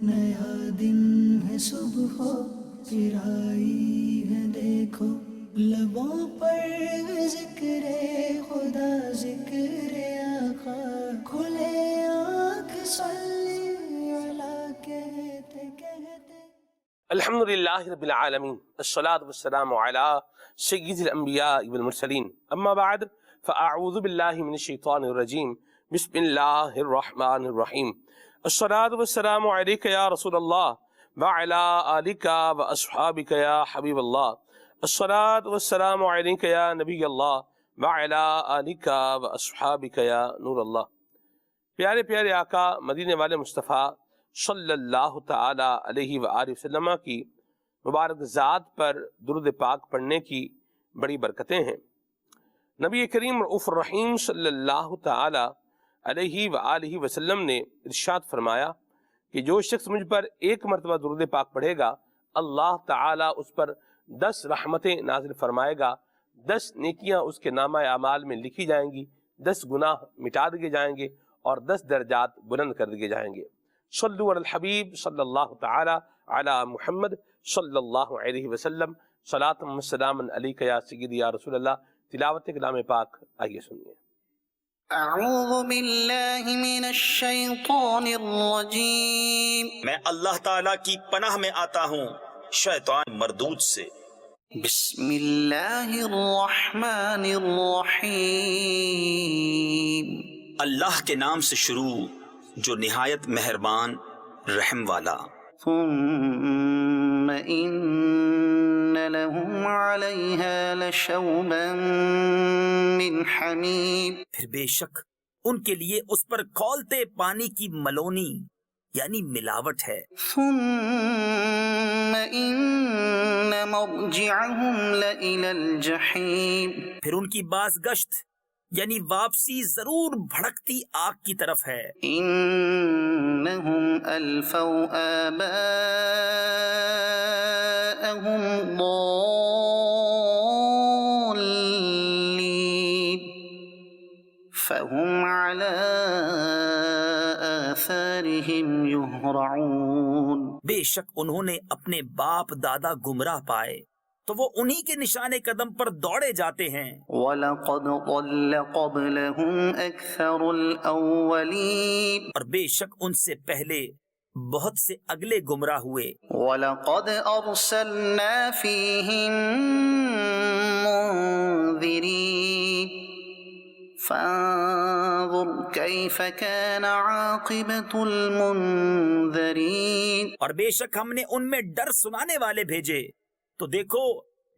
نیا دن ہے صبح پھر آئی ہے دیکھو، لبوں پر ذکر خدا ذکر آقا، کھلے آنکھ صلی اللہ کہتے کہتے۔ الحمد للہ رب العالمین، الصلاۃ والسلام علی سید الانبیاء والمرسلین، اما بعد فاعوذ باللہ من الشیطان الرجیم، بسم اللہ الرحمن الرحیم۔ الصلاۃ والسلام علیک یا رسول اللہ وعلی آلک واصحابک یا حبیب اللہ۔ الصلاۃ والسلام علیک یا نبی اللہ وعلی آلک واصحابک یا نور اللہ۔ پیارے پیارے آقا مدینے والے مصطفیٰ صلی اللہ تعالی علیہ وآلہ وسلم کی مبارک ذات پر درود پاک پڑھنے کی بڑی برکتیں ہیں۔ نبی کریم رؤوف الرحیم صلی اللہ تعالی علیہ وآلہ وسلم نے ارشاد فرمایا کہ جو شخص مجھ پر ایک مرتبہ درود پاک پڑھے گا، اللہ تعالی اس پر 10 رحمتیں نازل فرمائے گا، 10 نیکیاں اس کے نامہ اعمال میں لکھی جائیں گی، 10 گناہ مٹا دیے جائیں گے اور 10 درجات بلند کر دیے جائیں گے۔ صلو علی الحبیب صلی اللہ تعالی علی محمد صلی اللہ علیہ وسلم، صلاۃ و سلام علیک یا سیدی یا رسول اللہ۔ تلاوت کلام پاک آئیے سنیے۔ اعوذ باللہ من الشیطان الرجیم، میں اللہ تعالیٰ کی پناہ میں آتا ہوں شیطان مردود سے۔ بسم اللہ الرحمن الرحیم، اللہ کے نام سے شروع جو نہایت مہربان رحم والا۔ ثم ان لهم علیہا لشوبا من حمیم، پھر بے شک ان کے لیے اس پر کھولتے پانی کی ملونی یعنی ملاوٹ ہے۔ ثم ان مرجعهم لإلی الجحیم، پھر ان کی بازگشت یعنی واپسی ضرور بھڑکتی آگ کی طرف ہے۔ انہم الفوا آباءہم ضالین فہم علی آثارہم یہرعون، بے شک انہوں نے اپنے باپ دادا گمراہ پائے تو وہ انہی کے نشان قدم پر دوڑے جاتے ہیں۔ وَلَقَدْ ضَلَّ قَبْلَهُمْ أَكْثَرُ الْأَوَّلِينَ، اور بے شک ان سے پہلے بہت سے اگلے گمراہ ہوئے۔ وَلَقَدْ أَرْسَلْنَا فِيهِم مُنذِرِينَ فَانظُرْ كَيْفَ كَانَ عَاقِبَةُ الْمُنذَرِينَ، اور بے شک ہم نے ان میں ڈر سنانے والے بھیجے تو دیکھو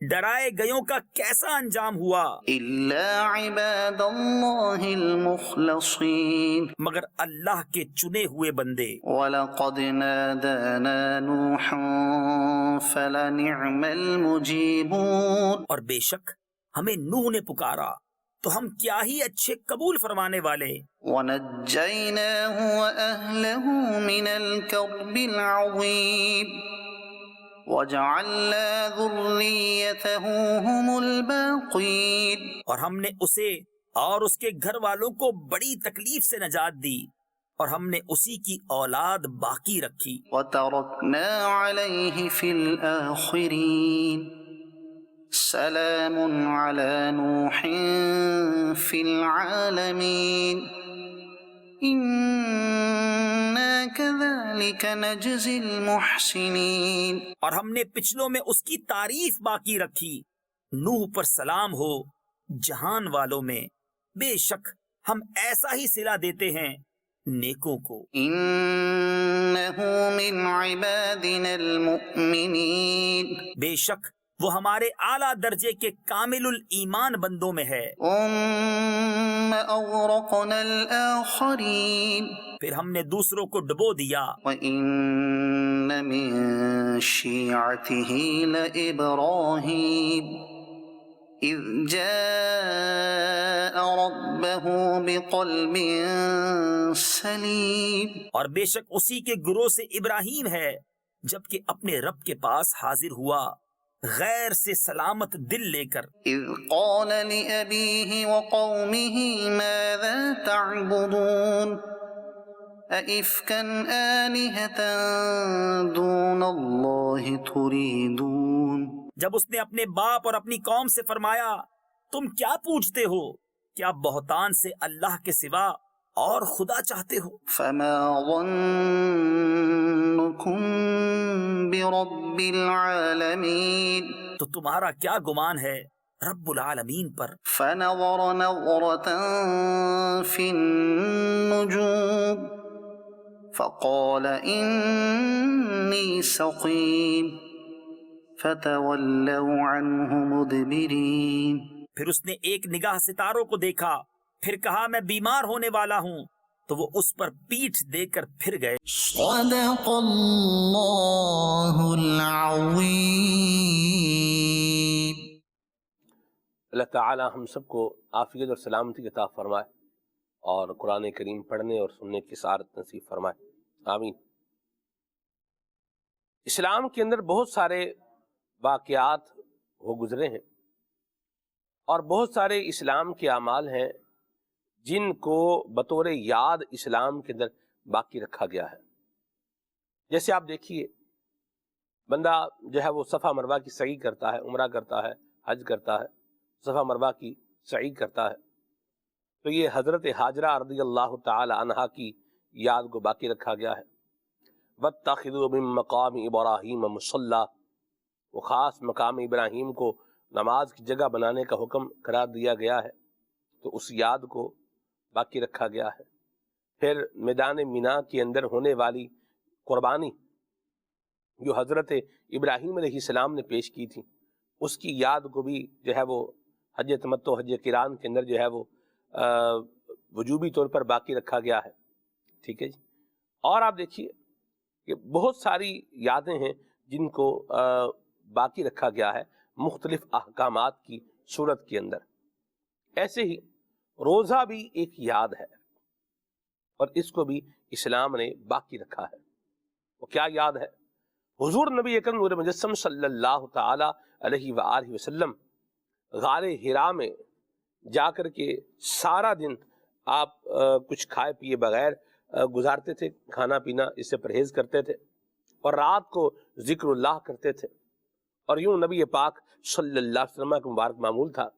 ڈرائے گیوں کا کیسا انجام ہوا۔ إِلَّا عِبَادَ اللَّهِ الْمُخْلَصِينَ، مگر اللہ کے چنے ہوئے بندے۔ وَلَقَدْ نَادَانَا نُوحٌ فَلَنِعْمَ الْمُجِيبُونَ، اور بے شک ہمیں نوح نے پکارا تو ہم کیا ہی اچھے قبول فرمانے والے۔ وَنَجَّيْنَاهُ وَأَهْلَهُ مِنَ الْكَرْبِ الْعَظِيمِ وَجَعَلْنَا ذُرِّيَّتَهُ هُمُ الْبَاقِينَ، اور ہم نے اسے اور اس کے گھر والوں کو بڑی تکلیف سے نجات دی اور ہم نے اسی کی اولاد باقی رکھی۔ وَتَرَكْنَا عَلَيْهِ فِي الْآخِرِينَ سَلَامٌ عَلَى نُوحٍ فِي الْعَالَمِينَ إِنَّا كَذَلِكَ نَجْزِي الْمُحْسِنِينَ، اور ہم نے پچھلوں میں اس کی تعریف باقی رکھی، نوح پر سلام ہو جہان والوں میں، بے شک ہم ایسا ہی صلہ دیتے ہیں نیکوں کو۔ إِنَّهُ مِنْ عِبَادِنَا الْمُؤْمِنِينَ، بے شک وہ ہمارے اعلیٰ درجے کے کامل الایمان بندوں میں ہے۔ ثُمَّ أَغْرَقْنَا الْآخَرِينَ، پھر ہم نے دوسروں کو ڈبو دیا۔ وَإِنَّ مِن شِيعَتِهِ لَإِبْرَاهِيمَ إِذْ جَاءَ رَبَّهُ بِقَلْبٍ سَلِيمٍ، اور بے شک اسی کے گروہ سے ابراہیم ہے جبکہ اپنے رب کے پاس حاضر ہوا غیر سے سلامت دل لے کر۔ إِذْ قَالَ لِأَبِيهِ وَقَوْمِهِ مَاذَا تَعْبُدُونَ أئفكا آلهة دون الله تريدون. جب اس نے اپنے باپ اور اپنی قوم سے فرمایا تم کیا پوچھتے ہو، کیا بہتان سے اللہ کے سوا اور خدا چاہتے ہو؟ فما ظنكم برب العالمين. تو تمہارا کیا گمان ہے رب العالمین پر؟ فنظر نظرة في النجوم فقال إني سقيم فتولوا عنه مدبرين. پھر اس نے ایک نگاہ ستاروں کو دیکھا، پھر کہا میں بیمار ہونے والا ہوں، تو وہ اس پر پیٹھ دے کر پھر گئے۔ صدق اللہ العظیم۔ اللہ تعالی ہم سب کو عافیت اور سلامتی عطا فرمائے اور قرآن کریم پڑھنے اور سننے کی سعادت نصیب فرمائے، آمین۔ اسلام کے اندر بہت سارے واقعات ہو گزرے ہیں اور بہت سارے اسلام کے اعمال ہیں جن کو بطور یاد اسلام کے اندر باقی رکھا گیا ہے۔ جیسے آپ دیکھیے، بندہ جو ہے وہ صفا مروہ کی سعی کرتا ہے، عمرہ کرتا ہے، حج کرتا ہے، صفا مروہ کی سعی کرتا ہے، تو یہ حضرت حاجرہ رضی اللہ تعالی عنہا کی یاد کو باقی رکھا گیا ہے۔ وَاتَّخِذُوا مِن مَقَامِ إِبْرَاهِيمَ مُصَلَّى، وہ خاص مقام ابراہیم کو نماز کی جگہ بنانے کا حکم قرار دیا گیا ہے، تو اس یاد کو باقی رکھا گیا ہے۔ پھر میدان مینا کے اندر ہونے والی قربانی جو حضرت ابراہیم علیہ السلام نے پیش کی تھی، اس کی یاد کو بھی جو ہے وہ حج تمتع حج قران کے اندر جو ہے وہ وجوبی طور پر باقی رکھا گیا ہے، ٹھیک ہے جی۔ اور آپ دیکھیے کہ بہت ساری یادیں ہیں جن کو باقی رکھا گیا ہے مختلف احکامات کی صورت کے اندر۔ ایسے ہی روزہ بھی ایک یاد ہے اور اس کو بھی اسلام نے باقی رکھا ہے۔ وہ کیا یاد ہے؟ حضور نبی اکرم نور مجسم صلی اللہ تعالی علیہ وآلہ وسلم غار حرا میں جا کر کے سارا دن آپ کچھ کھائے پیے بغیر گزارتے تھے، کھانا پینا اس سے پرہیز کرتے تھے، اور رات کو ذکر اللہ کرتے تھے، اور یوں نبی پاک صلی اللہ علیہ وسلم کا مبارک معمول تھا۔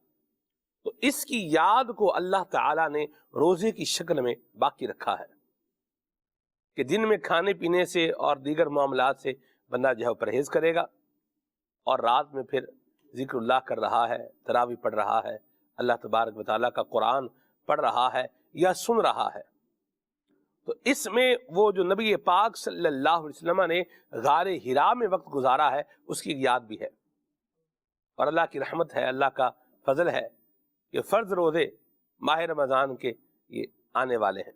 تو اس کی یاد کو اللہ تعالیٰ نے روزے کی شکل میں باقی رکھا ہے کہ دن میں کھانے پینے سے اور دیگر معاملات سے بندہ جو ہے پرہیز کرے گا، اور رات میں پھر ذکر اللہ کر رہا ہے، تراویح پڑھ رہا ہے، اللہ تبارک و تعالیٰ کا قرآن پڑھ رہا ہے یا سن رہا ہے۔ تو اس میں وہ جو نبی پاک صلی اللہ علیہ وسلم نے غار حرا میں وقت گزارا ہے اس کی یاد بھی ہے۔ اور اللہ کی رحمت ہے، اللہ کا فضل ہے کہ فرض روزے ماہ رمضان کے یہ آنے والے ہیں۔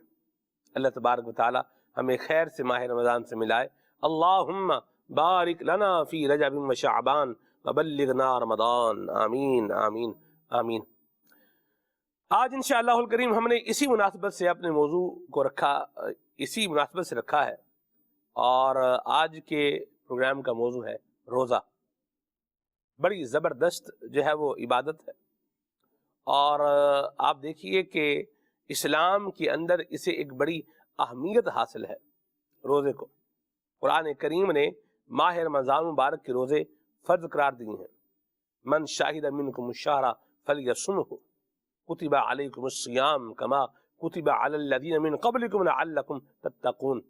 اللہ تبارک و تعالی ہمیں خیر سے ماہ رمضان سے ملائے۔ اللہم بارک لنا فی رجب و شعبان وبلغنا رمضان، آمین آمین آمین۔ آج انشاءاللہ الکریم ہم نے اسی مناسبت سے اپنے موضوع کو رکھا ہے، اور آج کے پروگرام کا موضوع ہے روزہ۔ بڑی زبردست جو ہے وہ عبادت ہے، اور آپ دیکھیے کہ اسلام کے اندر اسے ایک بڑی اہمیت حاصل ہے روزے کو۔ قرآن کریم نے ماہ رمضان مبارک کے روزے فرض قرار دیے ہیں۔ من شاہد منکم الشہر فلیصمہ، کتب علیکم الصیام کما کتب علی الذین من قبلکم لعلکم تتقون۔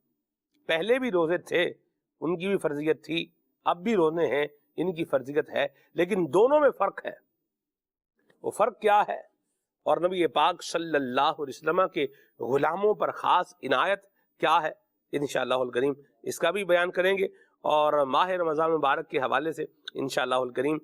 پہلے بھی روزے تھے، ان کی بھی فرضیت تھی، اب بھی روزے ہیں، ان کی فرضیت ہے، لیکن دونوں میں فرق ہے۔ وہ فرق کیا ہے، اور نبی پاک صلی اللہ علیہ وسلم کے غلاموں پر خاص عنایت کیا ہے، انشاءاللہ الکریم اس کا بھی بیان کریں گے۔ اور ماہ رمضان مبارک کے حوالے سے انشاءاللہ الکریم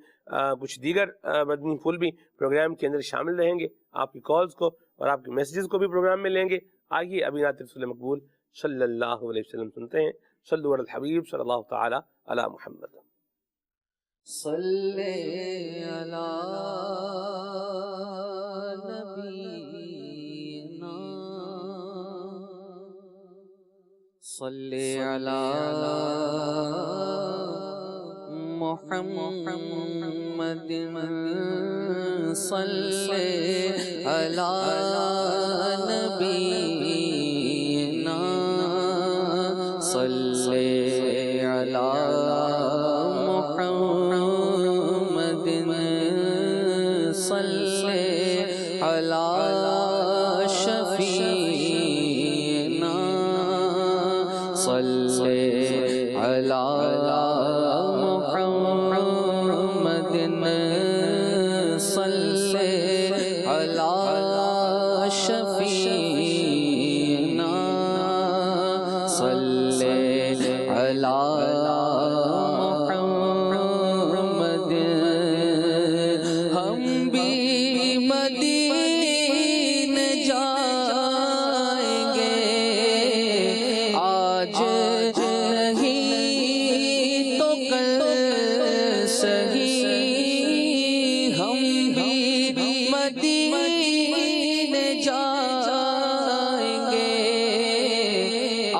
کچھ دیگر مدنی پھول بھی پروگرام کے اندر شامل رہیں گے۔ آپ کی کالز کو اور آپ کے میسیجز کو بھی پروگرام میں لیں گے۔ آئیے ابھی نعت رسول مقبول صلی اللہ علیہ وسلم سنتے ہیں۔ صلو علی الحبیب صلی اللہ تعالی علی محمد۔ صلی علی نبینا، صلی علی محمد، صلی علی نبینا علی محمد صلی علی شفیعنا صلی علی محمد صلی علی شفیعنا صلی علی محمد ہم بھی مدینے جائیں گے آج نہیں تو کل سہی ہم بھی مدینے جائیں گے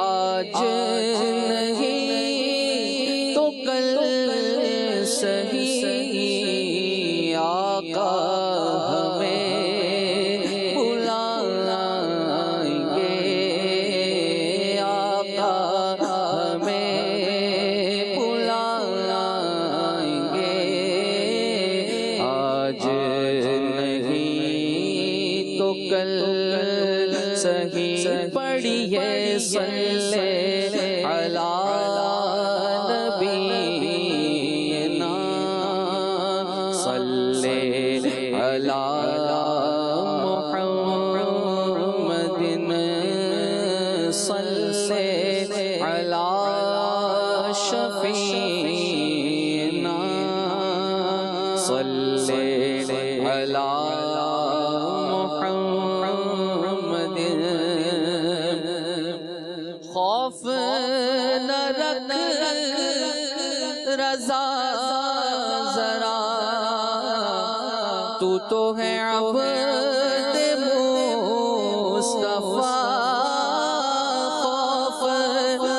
آج نہیں تو کل سہی آقا ہمیں بلائیں گے آقا ہمیں بلائیں گے آج نہیں تو کل سہی پڑھیے صلی علی نبینا صلی علی محمد صلی علی شفیعنا صلی علی محمد خوف نہ رکھ رضا ذرا تو ہے عبد مصطفیٰ خوف نہ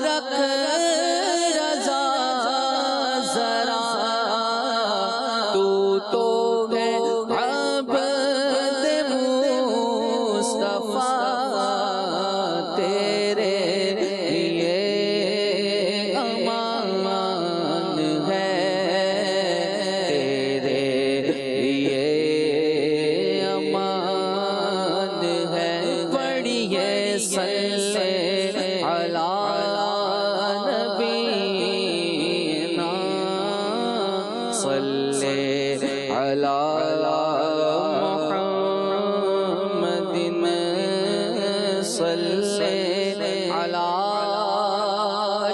رکھ رضا ذرا تو ہے عبد مصطفیٰ تیرے لیے امان ہے تیرے لیے امان ہے پڑھیے صلی علی نبینا صلی علی محمد صلی علی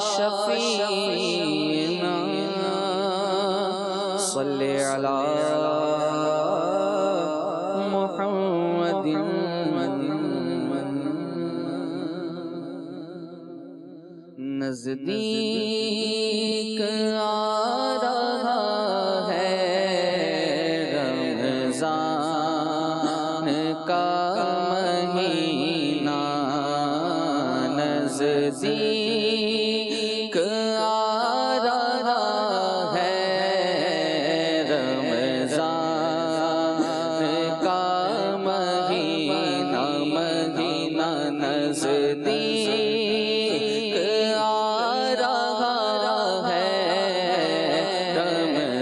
شفیعنا صلی علی محمد نزدیک آ رہا ہے رمضان کا مہینہ نزدیک آ رہا ہے رمضان کا مہینہ مہینہ نزدیک آ رہا ہے رمضان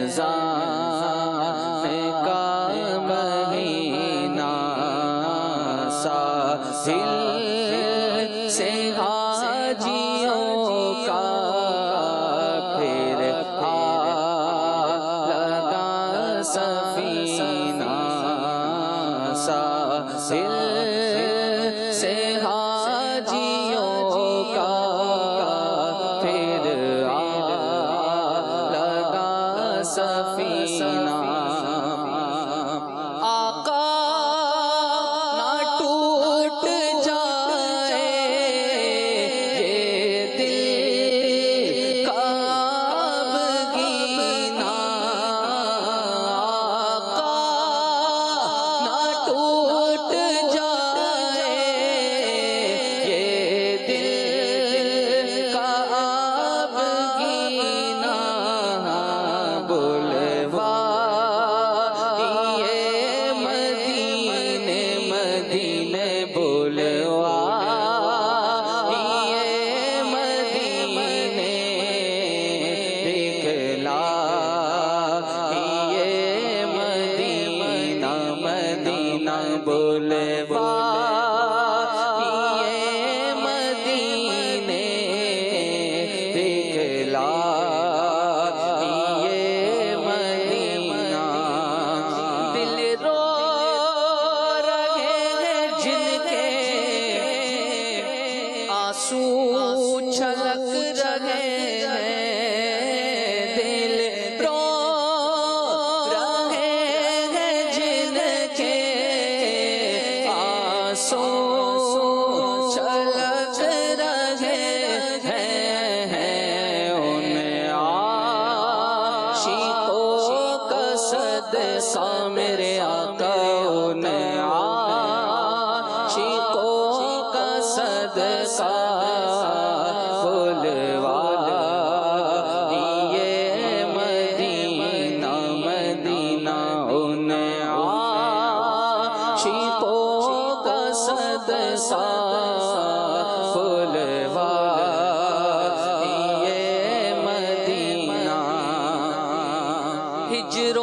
ہجر و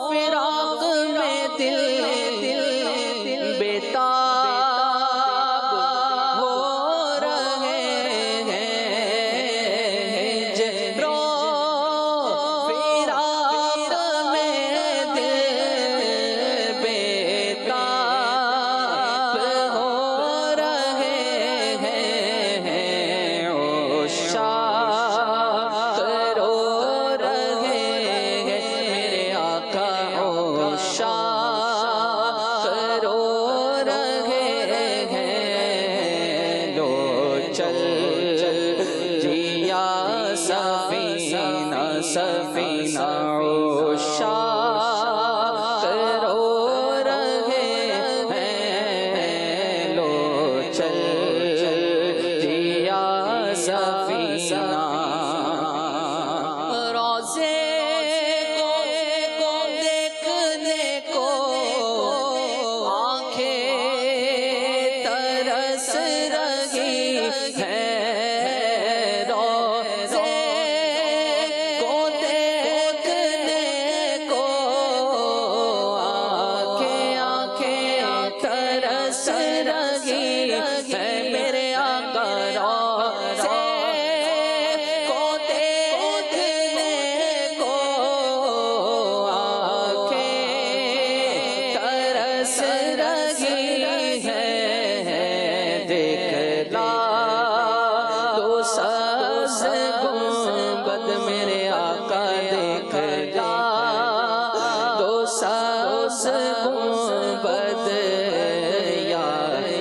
فراق میں دل بیتاب ہو رہے ہیں، ہجر و فراق میں دل بیتاب ہو رہے ہیں، عشاق رو رہے ہیں، میرے آقا عشاق رو رہے ہیں، لو چل جیا سفینہ سفینہ عشاق رو رہے ہیں، لو چل جیا سفینہ، روزے کو دیکھنے کو آنکھیں ترس رہی ہیں، روزے کو دیکھنے کو آنکھیں ترس رہی ہیں، میرے آقا روزے کو دیکھنے کو آنکھیں ترس رہی ہیں، دیکھلا دو سبز گنبد میرے آقا، دیکھلا دو سبز گنبد یا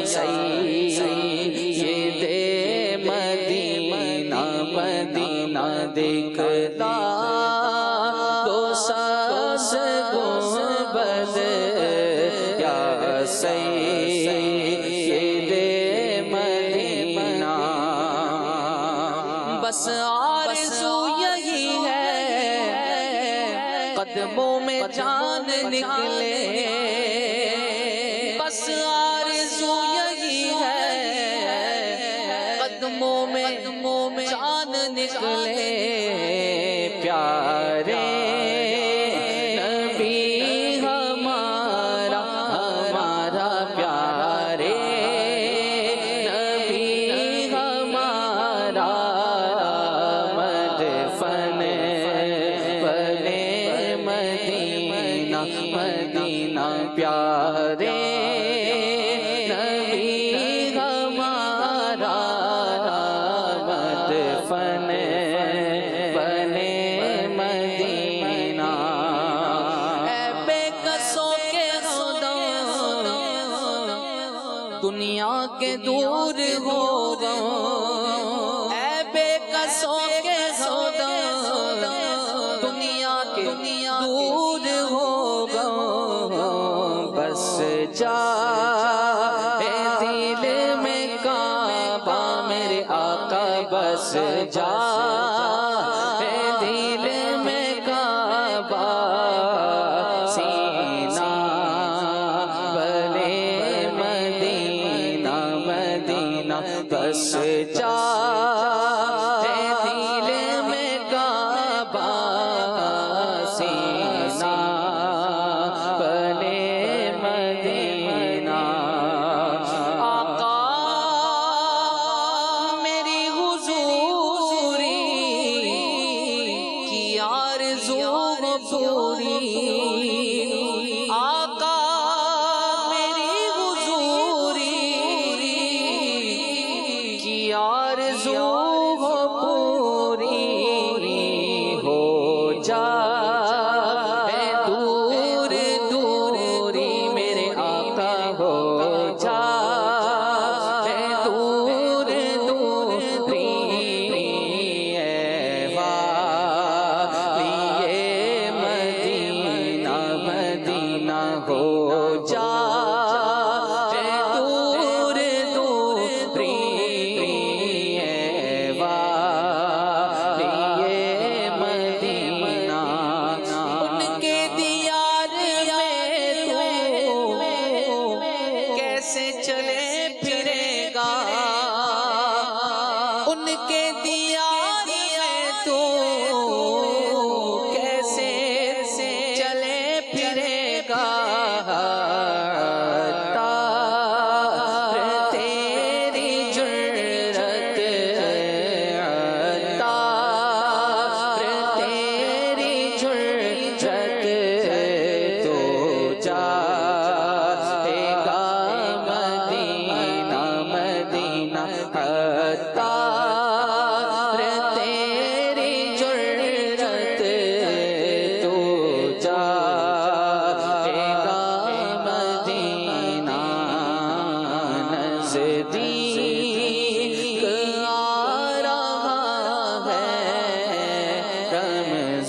سید مدینہ مدینہ، دیکھلا دو سبز گنبد یا سید مدینہ، بس آرزو یہی ہے قدموں میں جان نکلے، بس آرزو یہی ہے قدموں میں جان نکلے، پیارے نبی ہمارا ہمارا پیارے نبی ہمارا، مدفن بنے مدینہ مدینہ، پیارے نبی ہمارا، مدفن بنے مدینہ، اے بے کسوں کے خدا دنیا کے دور ہو گئے، اے بے کسوں کے خدا دنیا کے دور ہو گئے، بس جا اے دل میں کعبہ میرے آقا، بس جا اے دل میں کعبہ، سینہ بنے مدینہ مدینہ، بس جا اے دل میں کعبہ، سینہ بنے مدینہ، آقا میری حضوری کی آرزو پوری، آقا میری حضوری کی آرزو پوری ہو جائے، دور دوری میرے آقا ہو جائے، دور دوری اے والی مدینہ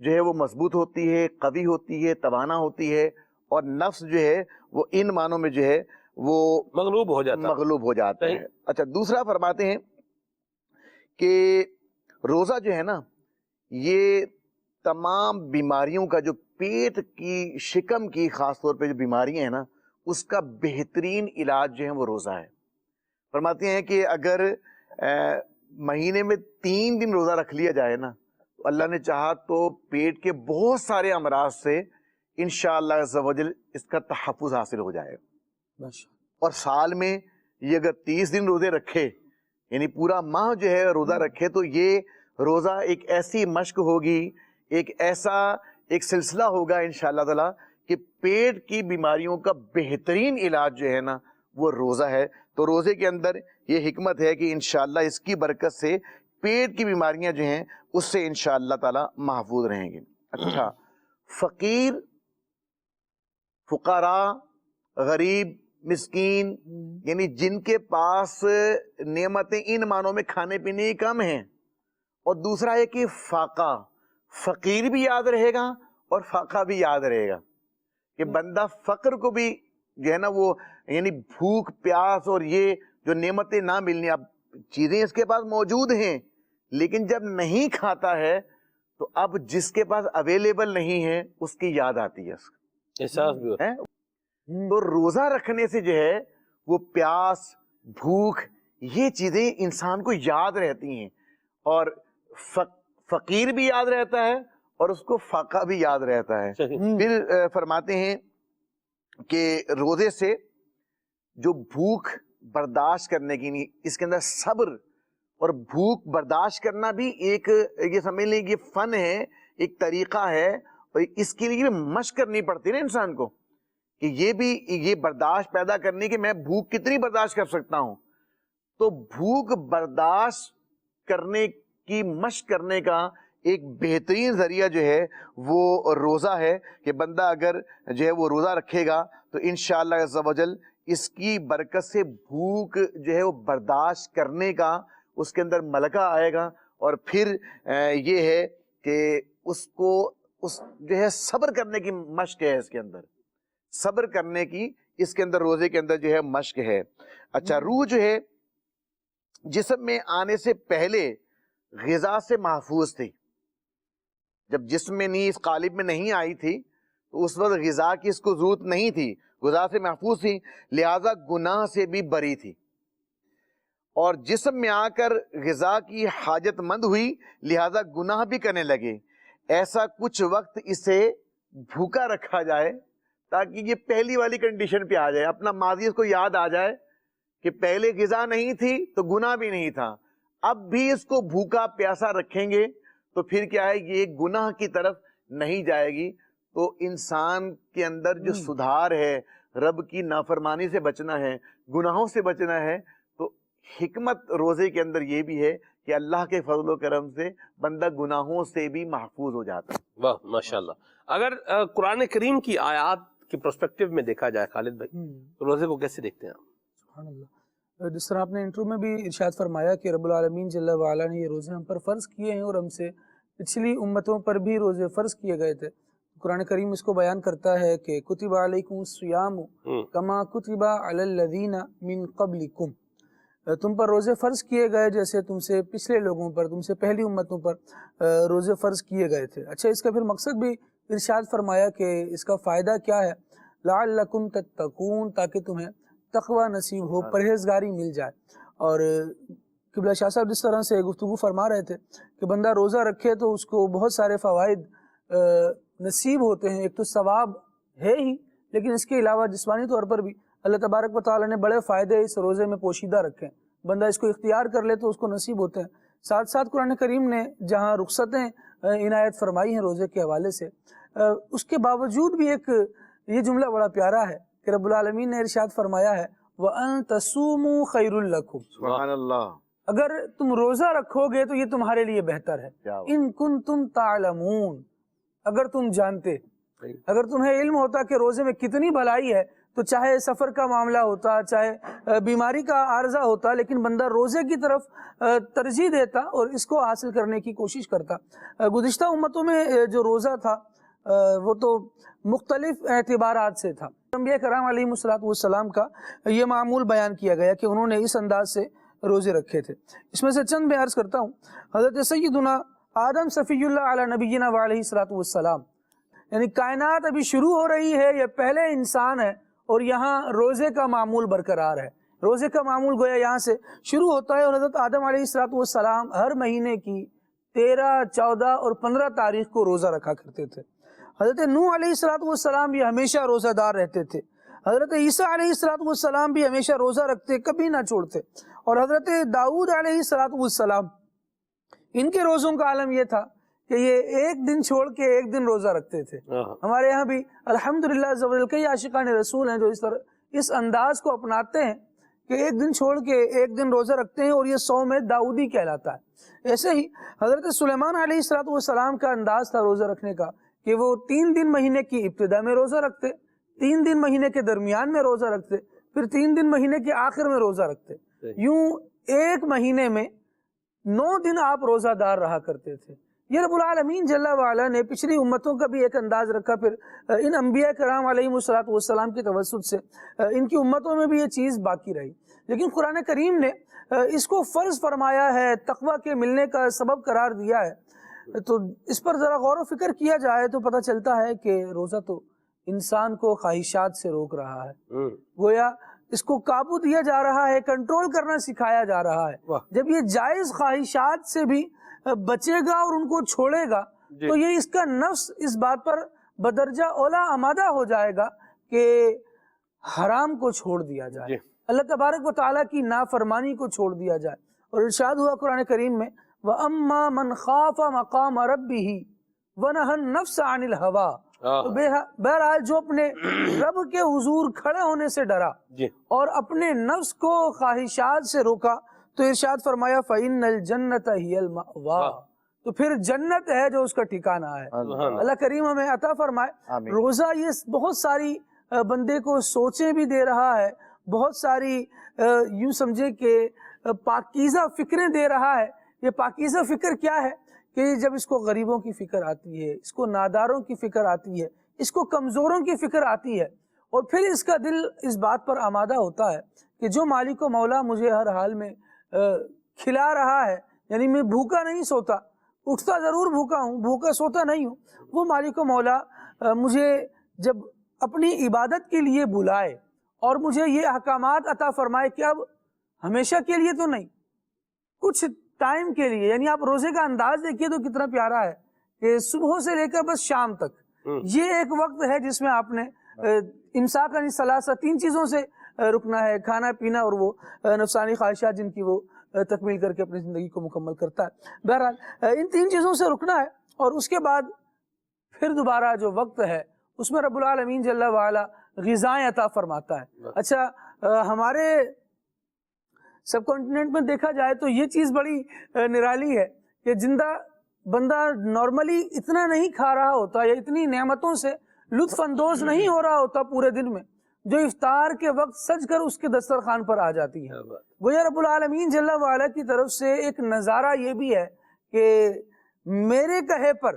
جو ہے وہ مضبوط ہوتی ہے، قوی ہوتی ہے، توانا ہوتی ہے، اور نفس جو ہے وہ ان معنوں میں جو ہے وہ مغلوب ہو جاتا مغلوب ہو جاتا صحیح۔ ہے۔ اچھا، دوسرا فرماتے ہیں کہ روزہ جو ہے نا، یہ تمام بیماریوں کا، جو پیٹ کی، شکم کی خاص طور پہ جو بیماریاں ہیں نا، اس کا بہترین علاج جو ہے وہ روزہ ہے۔ فرماتے ہیں کہ اگر مہینے میں 3 دن روزہ رکھ لیا جائے نا، تو اللہ نے چاہا تو پیٹ کے بہت سارے امراض سے انشاءاللہ عز و جل اس کا تحفظ حاصل ہو جائے گا۔ اور سال میں یہ اگر 30 دن روزے رکھے، یعنی پورا ماہ جو ہے روزہ رکھے، تو یہ روزہ ایک ایسی مشق ہوگی، ایک ایسا ایک سلسلہ ہوگا انشاءاللہ تعالی کہ پیٹ کی بیماریوں کا بہترین علاج جو ہے نا وہ روزہ ہے۔ تو روزے کے اندر یہ حکمت ہے کہ انشاءاللہ اس کی برکت سے پیٹ کی بیماریاں جو ہیں اس سے انشاءاللہ تعالی محفوظ رہیں گے۔ اچھا، فقیر، فقراء، غریب، مسکین، یعنی جن کے پاس نعمتیں ان معنوں میں کھانے پینے کی کم ہیں، اور دوسرا ہے کہ فاقہ، فقیر بھی یاد رہے گا اور فاقہ بھی یاد رہے گا، کہ بندہ فقر کو بھی جو ہے نا وہ، یعنی بھوک پیاس اور یہ جو نعمتیں نہ ملنی، اب چیزیں اس کے پاس موجود ہیں لیکن جب نہیں کھاتا ہے تو اب جس کے پاس اویلیبل نہیں ہے اس کی یاد آتی ہے، اس کا احساس بھی ہوتا ہے۔ تو روزہ رکھنے سے جو ہے وہ پیاس، بھوک، یہ چیزیں انسان کو یاد رہتی ہیں، اور فقیر بھی یاد رہتا ہے اور اس کو فاقہ بھی یاد رہتا ہے۔ صحیح۔ پھر فرماتے ہیں کہ روزے سے جو بھوک برداشت کرنے کی، نہیں، اس کے اندر صبر اور بھوک برداشت کرنا بھی ایک، یہ سمجھ لیں کہ فن ہے، ایک طریقہ ہے، اور اس کے لیے مشق کرنی پڑتی ہے نا انسان کو، کہ یہ بھی یہ برداشت پیدا کرنے کی، میں بھوک کتنی برداشت کر سکتا ہوں۔ تو بھوک برداشت کرنے کی مشق کرنے کا ایک بہترین ذریعہ جو ہے وہ روزہ ہے، کہ بندہ اگر جو ہے وہ روزہ رکھے گا تو انشاءاللہ عز و جل اس کی برکت سے بھوک جو ہے وہ برداشت کرنے کا اس کے اندر ملکہ آئے گا، اور پھر یہ ہے کہ اس کو اس جو ہے صبر کرنے کی مشق ہے، اس کے اندر صبر کرنے کی اس کے اندر روزے کے اندر جو ہے مشق ہے۔ اچھا، روح جو ہے جسم میں آنے سے پہلے غذا سے محفوظ تھی، جب جسم میں نہیں، اس قالب میں نہیں آئی تھی تو اس وقت غذا کی اس کو ضرورت نہیں تھی، غذا سے محفوظ تھی، لہذا گناہ سے بھی بری تھی، اور جسم میں آ کر غذا کی حاجت مند ہوئی، لہذا گناہ بھی کرنے لگے۔ ایسا کچھ وقت اسے بھوکا رکھا جائے تاکہ یہ پہلی والی کنڈیشن پہ آ جائے، اپنا ماضی اس کو یاد آ جائے کہ پہلے غذا نہیں تھی تو گناہ بھی نہیں تھا، اب بھی اس کو بھوکا پیاسا رکھیں گے تو پھر کیا ہے، یہ گناہ کی طرف نہیں جائے گی۔ تو انسان کے اندر جو سدھار ہے، رب کی نافرمانی سے بچنا ہے، گناہوں سے بچنا ہے، تو حکمت روزے کے اندر یہ بھی ہے کہ اللہ کے فضل و کرم سے بندہ گناہوں سے بھی محفوظ ہو جاتا ہے۔ واہ ماشاءاللہ۔ اگر قرآن کریم کی آیات کے پرسپیکٹو میں دیکھا جائے خالد بھائی، تو روزے کو کیسے دیکھتے ہیں آپ؟ سبحان اللہ، جس طرح آپ نے انٹرو میں بھی ارشاد فرمایا کہ رب العالمین جل وعلا نے یہ روزے ہم پر فرض کیے ہیں، اور ہم سے پچھلی امتوں پر بھی روزے فرض کیے گئے تھے۔ قرآن کریم اس کو بیان کرتا ہے کہ کتب علیکم الصیام کما کتب علی الذین من قبلکم، تم پر روزے فرض کیے گئے جیسے تم سے پچھلے لوگوں پر، تم سے پہلی امتوں پر روزے فرض کیے گئے تھے۔ اچھا، اس کا پھر مقصد بھی ارشاد فرمایا کہ اس کا فائدہ کیا ہے، لعلکم تتقون، تاکہ تمہیں تقوی نصیب ہو، پرہیزگاری مل جائے۔ اور قبلہ شاہ صاحب جس طرح سے گفتگو فرما رہے تھے کہ بندہ روزہ رکھے تو اس کو بہت سارے فوائد نصیب ہوتے ہیں، ایک تو ثواب ہے ہی، لیکن اس کے علاوہ جسمانی طور پر بھی اللہ تبارک و تعالیٰ نے بڑے فائدے اس روزے میں پوشیدہ رکھے ہیں، بندہ اس کو اختیار کر لے تو اس کو نصیب ہوتے ہیں۔ ساتھ ساتھ قرآن کریم نے جہاں رخصتیں عنایت فرمائی ہیں روزے کے حوالے سے، اس کے باوجود بھی ایک یہ جملہ بڑا پیارا ہے کہ رب العالمین نے ارشاد فرمایا ہے وَأَن تَصُومُوا خَيْرٌ لَكُمْ، سبحان اللہ، اگر تم روزہ رکھو گے تو یہ تمہارے لیے بہتر ہے، کیا بات۔ ان کنتم تعلمون، اگر تم جانتے۔ اگر تمہیں علم ہوتا کہ روزے میں کتنی بھلائی ہے تو چاہے سفر کا معاملہ ہوتا، چاہے بیماری کا عارضہ ہوتا، لیکن بندہ روزے کی طرف ترجیح دیتا اور اس کو حاصل کرنے کی کوشش کرتا۔ گزشتہ امتوں میں جو روزہ تھا وہ تو مختلف اعتبارات سے تھا۔ انبیاء کرام علیہ السلام کا یہ معمول بیان کیا گیا کہ انہوں نے اس انداز سے روزے رکھے تھے۔ اس میں سے چند میں عرض کرتا ہوں۔ حضرت سیدنا آدم صفی اللہ علی نبینا وعلیہ السلام، یعنی کائنات ابھی شروع ہو رہی ہے، یہ پہلے انسان ہے اور یہاں روزے کا معمول برقرار ہے۔ روزے کا معمول گویا یہاں سے شروع ہوتا ہے، اور حضرت آدم علیہ السلام ہر مہینے کی 13، 14 اور 15 تاریخ کو روزہ رکھا کرتے تھے۔ حضرت نوح علیہ السلام بھی ہمیشہ روزہ دار رہتے تھے۔ حضرت عیسیٰ علیہ السلام بھی ہمیشہ روزہ رکھتے، کبھی نہ چھوڑتے۔ اور حضرت داؤد علیہ السلام، ان کے روزوں کا عالم یہ تھا کہ یہ ایک دن چھوڑ کے ایک دن روزہ رکھتے تھے۔ ہمارے یہاں بھی الحمدللہ کئی عاشقان رسول ہیں جو اس انداز کو اپناتے ہیں کہ ایک دن چھوڑ کے ایک دن روزہ رکھتے ہیں، اور یہ صوم داؤدی کہلاتا ہے۔ ایسے ہی حضرت سلیمان علیہ السلام کا انداز تھا روزہ رکھنے کا کہ وہ 3 دن مہینے کی ابتدا میں روزہ رکھتے، 3 دن مہینے کے درمیان میں روزہ رکھتے، پھر 3 دن مہینے کے آخر میں روزہ رکھتے۔ یوں ایک مہینے میں 9 دن آپ روزہ دار رہا کرتے تھے۔ یہ رب العالمین جل وعلا نے پچھلی امتوں کا بھی ایک انداز رکھا، پھر ان انبیاء کرام علیہ السلام کی توسط سے ان کی امتوں میں بھی یہ چیز باقی رہی۔ لیکن قرآن کریم نے اس کو فرض فرمایا ہے، تقویٰ کے ملنے کا سبب قرار دیا ہے۔ تو اس پر ذرا غور و فکر کیا جائے تو پتہ چلتا ہے کہ روزہ تو انسان کو خواہشات سے روک رہا ہے، گویا اس کو قابو دیا جا رہا ہے، کنٹرول کرنا سکھایا جا رہا ہے۔ جب یہ جائز خواہشات سے بھی بچے گا اور ان کو چھوڑے گا تو یہ اس کا نفس اس بات پر بدرجہ اولا آمادہ ہو جائے گا کہ حرام کو چھوڑ دیا جائے، اللہ تبارک و تعالیٰ کی نافرمانی کو چھوڑ دیا جائے۔ اور ارشاد ہوا قرآن کریم میں وَأَمَّا مَنْ خَافَ مَقَامَ رَبِّهِ وَنَهَى النَّفْسَ عَنِ الْهَوَىٰ، تو بہرحال جو اپنے رب کے حضور کھڑے ہونے سے ڈرا اور اپنے نفس کو خواہشات سے روکا تو ارشاد فرمایا فَإِنَّ الْجَنَّةَ هِيَ الْمَأْوَىٰ، تو پھر جنت ہے جو اس کا ٹھکانہ ہے۔ اللہ کریم ہمیں عطا فرمائے۔ روزہ یہ بہت ساری بندے کو سوچیں بھی دے رہا ہے، بہت ساری یوں سمجھے کہ پاکیزہ فکریں دے رہا ہے۔ یہ پاکیزہ فکر کیا ہے کہ جب اس کو غریبوں کی فکر آتی ہے، اس کو ناداروں کی فکر آتی ہے، اس کو کمزوروں کی فکر آتی ہے، اور پھر اس کا دل اس بات پر آمادہ ہوتا ہے کہ جو مالک و مولا مجھے ہر حال میں کھلا رہا ہے، یعنی میں بھوکا نہیں سوتا، اٹھتا ضرور بھوکا ہوں، بھوکا سوتا نہیں ہوں، وہ مالک و مولا مجھے جب اپنی عبادت کے لیے بلائے اور مجھے یہ احکامات عطا فرمائے کہ اب ہمیشہ کے لیے تو نہیں، کچھ ٹائم کے لیے، یعنی آپ روزے کا انداز دیکھیے تو کتنا پیارا ہے کہ صبح سے لے کر بس شام تک یہ ایک وقت ہے جس میں آپ نے امساک عن الثلاثہ، 3 چیزوں سے رکنا ہے، کھانا پینا اور وہ نفسانی خواہشات جن کی وہ تکمیل کر کے اپنی زندگی کو مکمل کرتا ہے۔ بہرحال ان 3 چیزوں سے رکنا ہے، اور اس کے بعد پھر دوبارہ جو وقت ہے اس میں رب العالمین جل وعلا غذائیں عطا فرماتا ہے۔ اچھا، ہمارے سب کانٹیننٹ میں دیکھا جائے تو یہ چیز بڑی نرالی ہے کہ زندہ بندہ نارملی اتنا نہیں کھا رہا ہوتا یا اتنی نعمتوں سے لطف اندوز نہیں ہو رہا ہوتا پورے دن میں، جو افطار کے وقت سج کر اس کے دسترخوان پر آ جاتی ہے۔ گویا رب العالمین جل وعلا کی طرف سے ایک نظارہ یہ بھی ہے کہ میرے کہے پر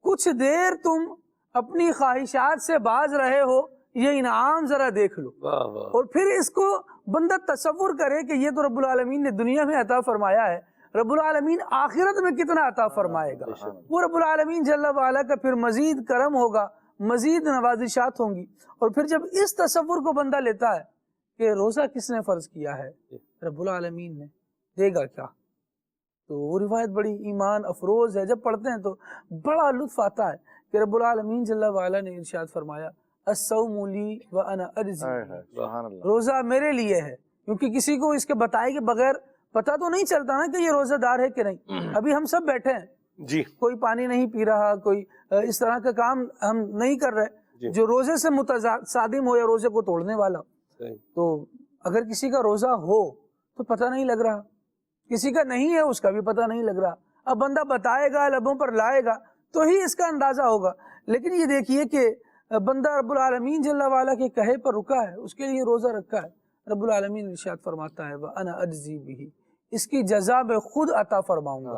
کچھ دیر تم اپنی خواہشات سے باز رہے ہو، یہ انعام ذرا دیکھ لو، اور پھر اس کو بندہ تصور کرے کہ یہ تو رب العالمین نے دنیا میں عطا فرمایا ہے، رب العالمین آخرت میں کتنا عطا فرمائے گا۔ وہ رب العالمین جل وعلا کا پھر مزید کرم ہوگا، مزید نوازشات ہوں گی، اور پھر جب اس تصور کو بندہ لیتا ہے کہ روزہ کس نے فرض کیا ہے، رب العالمین نے، دے گا کیا، تو وہ روایت بڑی ایمان افروز ہے۔ جب پڑھتے ہیں تو بڑا لطف آتا ہے کہ رب العالمین جل وعلا نے ارشاد فرمایا الصوم لی وانا اجزی، روزہ میرے لیے ہے، کیونکہ کسی کو اس کے بتائے کے بغیر پتہ تو نہیں چلتا نا کہ یہ روزہ دار ہے کہ نہیں۔ ابھی ہم سب بیٹھے ہیں جی، کوئی پانی نہیں پی رہا، کوئی اس طرح کا کام ہم نہیں کر رہے جو روزے سے متصادم ہو یا روزے کو توڑنے والا۔ تو اگر کسی کا روزہ ہو تو پتہ نہیں لگ رہا، کسی کا نہیں ہے اس کا بھی پتہ نہیں لگ رہا۔ اب بندہ بتائے گا، لبوں پر لائے گا تو ہی اس کا اندازہ ہوگا۔ لیکن یہ دیکھیے کہ بندہ رب العالمین جل وعلا کے کہے پر رکا ہے، اس کے لیے روزہ رکھا ہے، رب العالمین ارشاد فرماتا ہے وَأَنَا أَجْزِي بِهِ، اس کی جزا میں خود عطا فرماؤں گا۔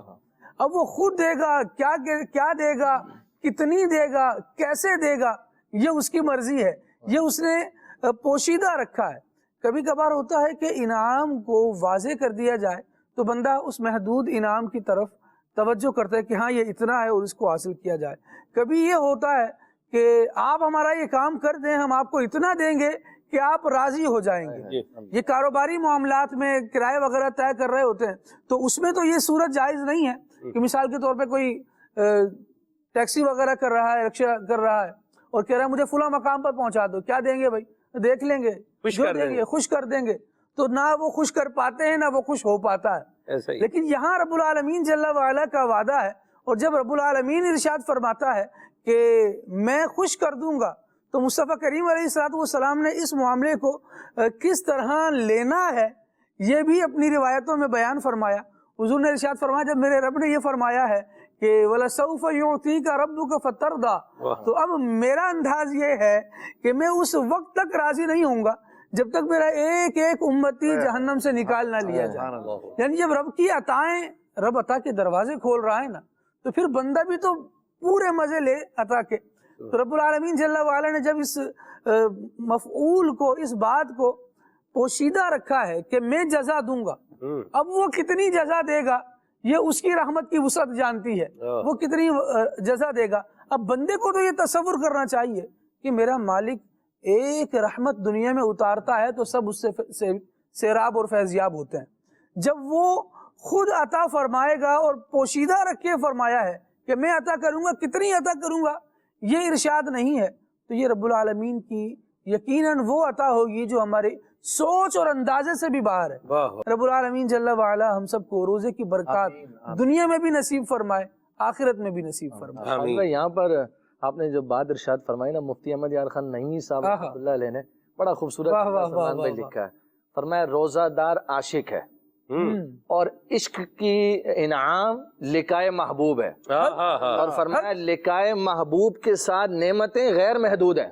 اب وہ خود دے گا، کیا دے گا، کتنی دے گا، کیسے دے گا، یہ اس کی مرضی ہے، یہ اس نے پوشیدہ رکھا ہے۔ کبھی کبھار ہوتا ہے کہ انعام کو واضح کر دیا جائے تو بندہ اس محدود انعام کی طرف توجہ کرتا ہے کہ ہاں یہ اتنا ہے اور اس کو حاصل کیا جائے۔ کبھی یہ ہوتا ہے کہ آپ ہمارا یہ کام کر دیں، ہم آپ کو اتنا دیں گے کہ آپ راضی ہو جائیں گے۔ یہ کاروباری معاملات میں کرائے وغیرہ طے کر رہے ہوتے ہیں تو اس میں تو یہ صورت جائز نہیں ہے کہ مثال کے طور پہ کوئی ٹیکسی وغیرہ کر رہا ہے، رکشہ کر رہا ہے اور کہہ رہا ہے مجھے فلاں مقام پر پہنچا دو، کیا دیں گے بھائی؟ دیکھ لیں گے، جو دیں گے خوش کر دیں گے، تو نہ وہ خوش کر پاتے ہیں نہ وہ خوش ہو پاتا ہے۔ لیکن یہاں رب العالمین جل وعلا کا وعدہ ہے، اور جب رب العالمین ارشاد فرماتا ہے کہ میں خوش کر دوں گا، تو مصطفیٰ کریم علیہ الصلوۃ والسلام نے اس معاملے کو کس طرح لینا ہے یہ بھی اپنی روایتوں میں بیان فرمایا۔ حضور نے ارشاد فرمایا، جب میرے رب نے یہ فرمایا ہے کہ وَلَسَوْفَ يُعْطِيكَ رَبُّكَ فَتَرْضَىٰ، تو اب میرا انداز یہ ہے کہ میں اس وقت تک راضی نہیں ہوں گا جب تک میرا ایک ایک امتی جہنم سے نکال نہ لیا جائے۔ یعنی جب رب کی عطائیں، رب عطا کے دروازے کھول رہا ہے نا، تو پھر بندہ بھی تو پورے مزے لے عطا کے۔ تو رب العالمین جل وعلا نے جب اس مفعول کو، اس بات کو پوشیدہ رکھا ہے کہ میں جزا دوں گا، اب وہ کتنی جزا دے گا یہ اس کی رحمت کی وسعت جانتی ہے، وہ کتنی جزا دے گا۔ اب بندے کو تو یہ تصور کرنا چاہیے کہ میرا مالک ایک رحمت دنیا میں اتارتا ہے تو سب اس سے سیراب اور فیضیاب ہوتے ہیں۔ جب وہ خود عطا فرمائے گا اور پوشیدہ رکھ کے فرمایا ہے کہ میں عطا کروں گا، کتنی عطا کروں گا یہ ارشاد نہیں ہے، تو یہ رب العالمین کی یقیناً وہ عطا ہوگی جو ہمارے سوچ اور اندازے سے بھی باہر ہے۔ رب العالمین جل وعلا ہم سب کو روزے کی برکات دنیا میں بھی نصیب فرمائے، آخرت میں بھی نصیب فرمائے۔ یہاں پر آپ نے جو بات ارشاد فرمائی نا، مفتی احمد یار خان نعیمی صاحب رحمۃ اللہ علیہ نے بڑا خوبصورت سلمان بھائی لکھا ہے، فرمایا روزہ دار عاشق ہے اور عشق کی انعام لقائے محبوب ہے، اور فرمایا لقائے محبوب کے ساتھ نعمتیں غیر محدود ہیں،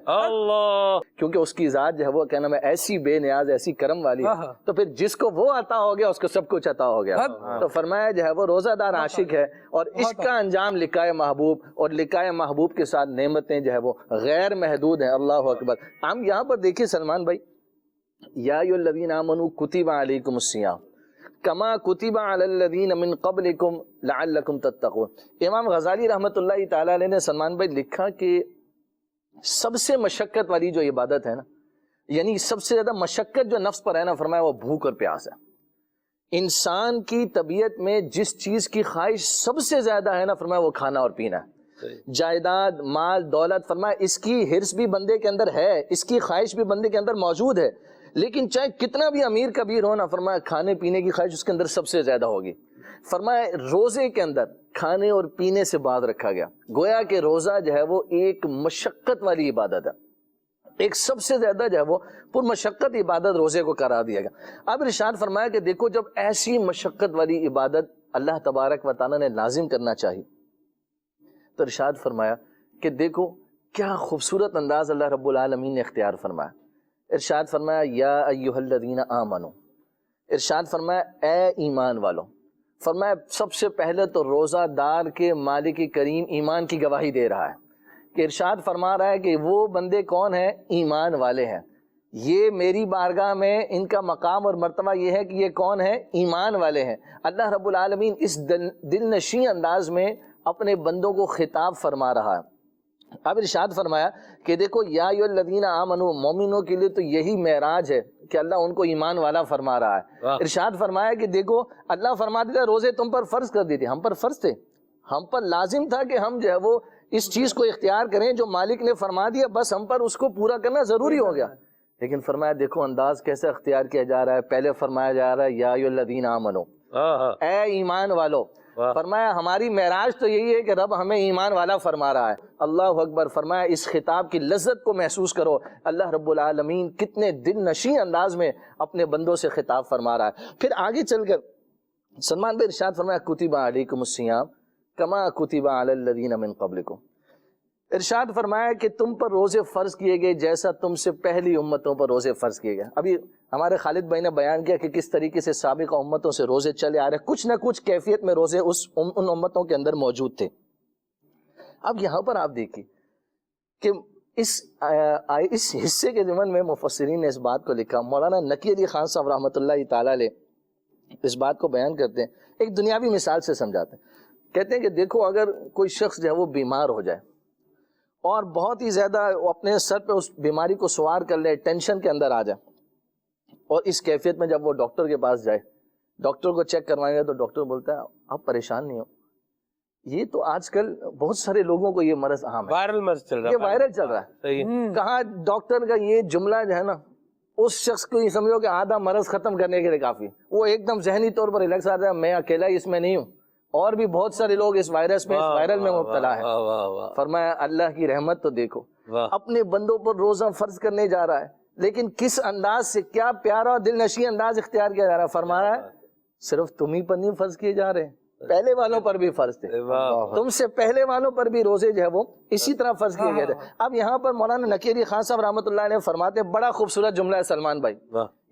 کیونکہ اس کی ذات جو ہے وہ کیا نام ہے ایسی بے نیاز، ایسی کرم والی ہے، تو پھر جس کو وہ عطا ہو گیا اس کو سب کچھ عطا ہو گیا۔ تو فرمایا جو ہے وہ روزہ دار عاشق ہے اور عشق کا انجام لقائے محبوب، اور لقائے محبوب کے ساتھ نعمتیں جو ہے وہ غیر محدود ہیں۔ اللہ اکبر۔ ہم یہاں پر دیکھیے سلمان بھائی، یا ایھا الذین آمنوا کتب علیکم الصیام کما کتب علی الذین من قبلکم لعلکم تتقون۔ امام غزالی رحمۃ اللہ تعالی علیہ نے سلمان بھائی لکھا کہ سب سے مشقت والی جو عبادت ہے نا، یعنی سب سے زیادہ مشقت جو نفس پر ہے نا، فرمایا وہ بھوک اور پیاس ہے۔ انسان کی طبیعت میں جس چیز کی خواہش سب سے زیادہ ہے نا، فرمایا وہ کھانا اور پینا ہے۔ جائیداد، مال، دولت، فرمایا اس کی حرص بھی بندے کے اندر ہے، اس کی خواہش بھی بندے کے اندر موجود ہے، لیکن چاہے کتنا بھی امیر کبیر ہو نا، فرمایا کھانے پینے کی خواہش اس کے اندر سب سے زیادہ ہوگی۔ فرمایا روزے کے اندر کھانے اور پینے سے باز رکھا گیا، گویا کہ روزہ جو ہے وہ ایک مشقت والی عبادت ہے، ایک سب سے زیادہ جو ہے وہ پر مشقت عبادت روزے کو قرار دیا گیا۔ اب ارشاد فرمایا کہ دیکھو جب ایسی مشقت والی عبادت اللہ تبارک و تعالیٰ نے لازم کرنا چاہی، تو ارشاد فرمایا کہ دیکھو کیا خوبصورت انداز اللہ رب العالمین نے اختیار فرمایا۔ ارشاد فرمایا یا ایھا الذین آمنوا، ارشاد فرمایا اے ایمان والو، فرمایا سب سے پہلے تو روزہ دار کے مالک کریم ایمان کی گواہی دے رہا ہے کہ ارشاد فرما رہا ہے کہ وہ بندے کون ہیں؟ ایمان والے ہیں۔ یہ میری بارگاہ میں ان کا مقام اور مرتبہ یہ ہے کہ یہ کون ہیں؟ ایمان والے ہیں۔ اللہ رب العالمین اس دل نشین انداز میں اپنے بندوں کو خطاب فرما رہا ہے۔ اب ارشاد فرمایا کہ دیکھو یا ایھا الذین آمنوا، مومنوں کے لیے تو یہی معراج ہے کہ اللہ ان کو ایمان والا فرما رہا ہے۔ ارشاد فرمایا کہ دیکھو اللہ فرما دیتا روزے تم پر فرض کر دیتے، ہم پر فرض تھے، ہم پر لازم تھا کہ ہم جو ہے وہ اس چیز کو اختیار کریں جو مالک نے فرما دیا، بس ہم پر اس کو پورا کرنا ضروری ہو گیا۔ لیکن فرمایا دیکھو انداز کیسے اختیار کیا جا رہا ہے، پہلے فرمایا جا رہا ہے یا ایھا الذین آمنوا، اے ایمان والو۔ فرمایا ہماری معراج تو یہی ہے کہ رب ہمیں ایمان والا فرما رہا ہے۔ اللہ اکبر۔ فرمایا اس خطاب کی لذت کو محسوس کرو، اللہ رب العالمین کتنے دل نشین انداز میں اپنے بندوں سے خطاب فرما رہا ہے۔ پھر آگے چل کر سلمان بھائی ارشاد فرمایا کتب علیکم الصیام کما کتب علی الذین من قبلکم، ارشاد فرمایا کہ تم پر روزے فرض کیے گئے جیسا تم سے پہلی امتوں پر روزے فرض کیے گئے. ابھی ہمارے خالد بھائی نے بیان کیا کہ کس طریقے سے سابقہ امتوں سے روزے چلے آ رہے, کچھ نہ کچھ کیفیت میں روزے ان امتوں کے اندر موجود تھے. اب یہاں پر آپ دیکھیے کہ اس حصے کے ضمن میں مفسرین نے اس بات کو لکھا. مولانا نقی علی خان صاحب رحمۃ اللہ تعالی علیہ اس بات کو بیان کرتے ہیں, ایک دنیاوی مثال سے سمجھاتے ہیں. کہتے ہیں کہ دیکھو اگر کوئی شخص جو ہے وہ بیمار ہو جائے اور بہت ہی زیادہ اپنے سر پہ اس بیماری کو سوار کر لے, ٹینشن کے اندر آ جائے, اور اس کیفیت میں جب وہ ڈاکٹر کے پاس جائے, ڈاکٹر کو چیک کروائیں گے تو ڈاکٹر بولتا ہے آپ پریشان نہیں ہو. یہ تو آج کل بہت سارے لوگوں کو یہ مرض عام ہے, وائرل مرض چل رہا ہے, یہ وائرل چل رہا ہے. کہاں ڈاکٹر کا یہ جملہ جو ہے نا اس شخص کو یہ سمجھو کہ آدھا مرض ختم کرنے کے لیے کافی, وہ ایک دم ذہنی طور پر ریلیکس آتا ہے, میں اکیلا ہی اس میں نہیں ہوں, اور بھی بہت سارے لوگ اس وائرس میں, اس وائرل میں مبتلا ہے. فرمایا اللہ کی رحمت تو دیکھو, اپنے بندوں پر روزہ فرض کرنے جا رہا ہے, لیکن کس انداز سے, کیا پیارا دل نشیں انداز اختیار کیا جا رہا ہے. فرما رہا ہے صرف تم ہی پر نہیں فرض کیے جا رہے, پہلے والوں پر بھی فرض تھے, تم سے پہلے والوں پر بھی روزے جو ہے وہ اسی طرح فرض کیے گئے تھے. اب یہاں پر مولانا نقی علی خان صاحب رحمۃ اللہ علیہ فرماتے ہیں, بڑا خوبصورت جملہ ہے سلمان بھائی,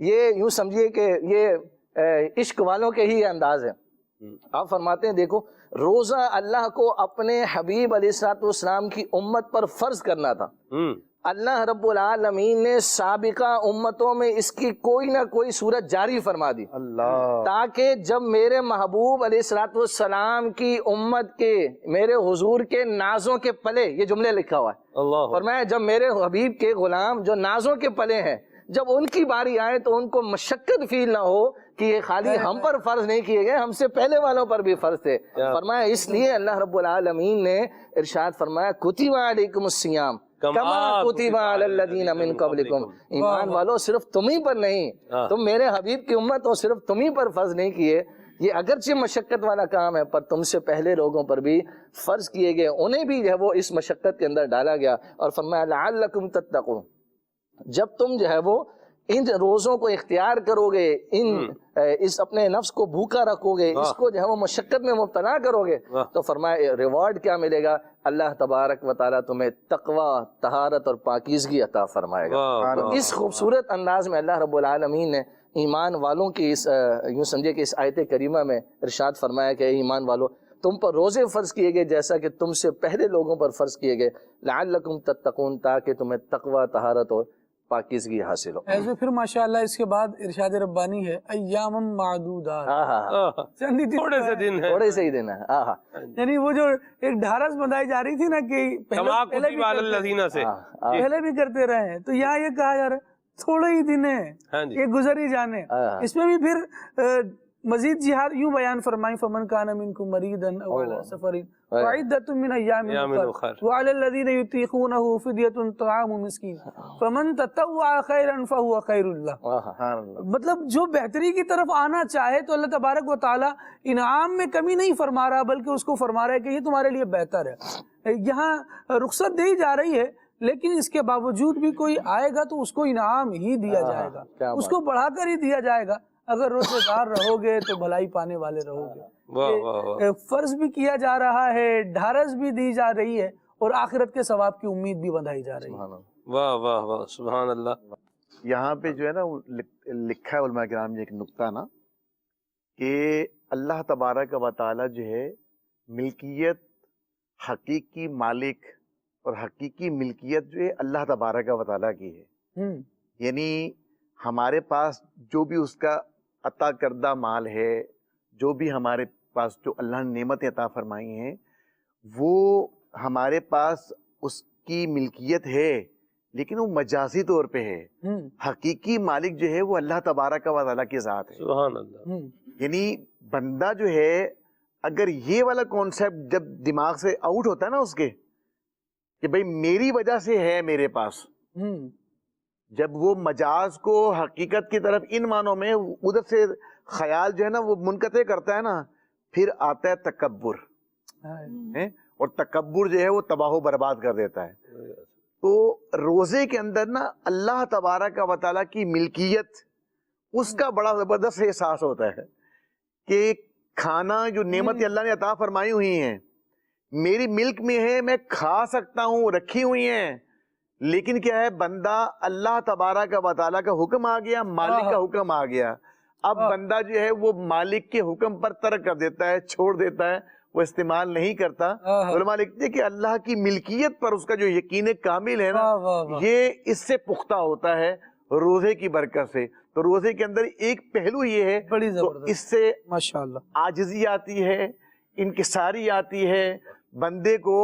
یہ یوں سمجھیے کہ یہ عشق والوں کے ہی انداز ہے. آپ فرماتے ہیں دیکھو روزہ اللہ کو اپنے حبیب علیہ الصلوۃ والسلام کی امت پر فرض کرنا تھا. اللہ رب العالمین نے سابقہ امتوں میں اس کی کوئی نہ کوئی صورت جاری فرما دی, تاکہ جب میرے محبوب علیہ الصلوۃ والسلام کی امت کے, میرے حضور کے نازوں کے پلے, یہ جملے لکھا ہوا ہے, فرمایا جب میرے حبیب کے غلام جو نازوں کے پلے ہیں, جب ان کی باری آئے تو ان کو مشقت فیل نہ ہو کہ یہ خالی ہم پر فرض نہیں کیے گئے, ہم سے پہلے والوں پر بھی فرض تھے. فرمایا اس لیے اللہ رب العالمین نے ارشاد فرمایا کتب علیکم الصیام کما کتب علی الذین من قبلکم. ایمان والو صرف تم ہی پر نہیں, تم میرے حبیب کی امت ہو, صرف تم ہی پر فرض نہیں کیے. یہ اگرچہ مشقت والا کام ہے پر تم سے پہلے لوگوں پر بھی فرض کیے گئے, انہیں بھی جو ہے وہ اس مشقت کے اندر ڈالا گیا. اور فرمایا لعلکم تتقون, جب تم جو ہے وہ ان روزوں کو اختیار کرو گے, اس اپنے نفس کو بھوکا رکھو گے, اس کو جو ہے وہ مشقت میں مبتلا کرو گے, تو فرمایا ریوارڈ کیا ملے گا, اللہ تبارک و تعالیٰ تمہیں تقوی, طہارت اور پاکیزگی عطا فرمائے گا. تو اس خوبصورت انداز میں اللہ رب العالمین نے ایمان والوں کی اس یوں سمجھے کہ اس آیت کریمہ میں ارشاد فرمایا کہ ایمان والو تم پر روزے فرض کیے گئے جیسا کہ تم سے پہلے لوگوں پر فرض کیے گئے, لعلکم تتقون, تاکہ تمہیں تقوی, طہارت اور پاکیزگی حاصل ہو. ایسے پھر ماشاءاللہ اس کے بعد ارشاد ربانی ہے ایام معدودات, تھوڑے سے دن ہے, تھوڑے سے ہی دن ہے. یعنی وہ جو ایک ڈھارس بندائی جا رہی تھی نا کہ پہلے بھی کرتے رہے ہیں, تو یہاں یہ کہا جا رہا ہے تھوڑے ہی دن ہیں, یہ گزر ہی جانے. اس میں بھی پھر مزید جہاد یوں بیان فرمائیں, فمن کان منکم مریضا او علی سفر فعدۃ من ایام اخر وعلی الذین یطیقونہ فدیۃ طعام مسکین فمن تطوع خیرا فهو خیر له. مطلب جو بہتری کی طرف آنا چاہے تو اللہ تبارک و تعالی انعام میں کمی نہیں فرما رہا, بلکہ اس کو فرما رہا ہے کہ یہ تمہارے لیے بہتر ہے. یہاں رخصت دی جا رہی ہے, لیکن اس کے باوجود بھی کوئی آئے گا تو اس کو انعام ہی دیا جائے گا, اس کو بڑھا کر ہی دیا جائے گا. اگر روزے دار رہو گے تو بھلائی پانے والے رہو گے. فرض بھی کیا جا رہا ہے, ڈھارس بھی دی جا رہی ہے, اور آخرت کے ثواب کی امید بھی بندھائی جا رہی ہے. واہ واہ واہ سبحان اللہ. یہاں پہ جو ہے نا لکھا ہے علماء کرام نے ایک نقطہ نا, کہ اللہ تبارک و تعالی جو ہے ملکیت, حقیقی مالک اور حقیقی ملکیت جو ہے اللہ تبارک و تعالی کی ہے. یعنی ہمارے پاس جو بھی اس کا عطا کردہ مال ہے, جو بھی ہمارے پاس جو اللہ نے نعمتیں عطا فرمائی ہیں, وہ ہمارے پاس اس کی ملکیت ہے, لیکن وہ مجازی طور پہ ہے. حقیقی مالک جو ہے وہ اللہ تبارک و تعالیٰ کی ذات ہے. سبحان اللہ. یعنی بندہ جو ہے اگر یہ والا کانسیپٹ جب دماغ سے آؤٹ ہوتا ہے نا اس کے, کہ بھئی میری وجہ سے ہے میرے پاس, جب وہ مجاز کو حقیقت کی طرف ان معنوں میں ادھر سے خیال جو ہے نا وہ منقطع کرتا ہے نا, پھر آتا ہے تکبر, اور تکبر جو ہے وہ تباہ و برباد کر دیتا ہے. تو روزے کے اندر نا اللہ تبارک و تعالیٰ کی ملکیت, اس کا بڑا زبردست احساس ہوتا ہے کہ کھانا جو نعمت اللہ نے عطا فرمائی ہوئی ہیں, میری ملک میں ہے، میں کھا سکتا ہوں، رکھی ہوئی ہیں، لیکن کیا ہے بندہ اللہ تبارک و تعالیٰ کا حکم آ گیا، مالک کا حکم آ گیا، اب بندہ جو ہے وہ مالک کے حکم پر ترک کر دیتا ہے، چھوڑ دیتا ہے، وہ استعمال نہیں کرتا۔ علماء لکھتے ہیں کہ اللہ کی ملکیت پر اس کا جو یقین کامل ہے نا، یہ اس سے پختہ ہوتا ہے روزے کی برکت سے۔ تو روزے کے اندر ایک پہلو یہ ہے، بڑی تو زبردست، اس سے ماشاءاللہ، عاجزی آتی ہے، انکساری آتی ہے، بندے کو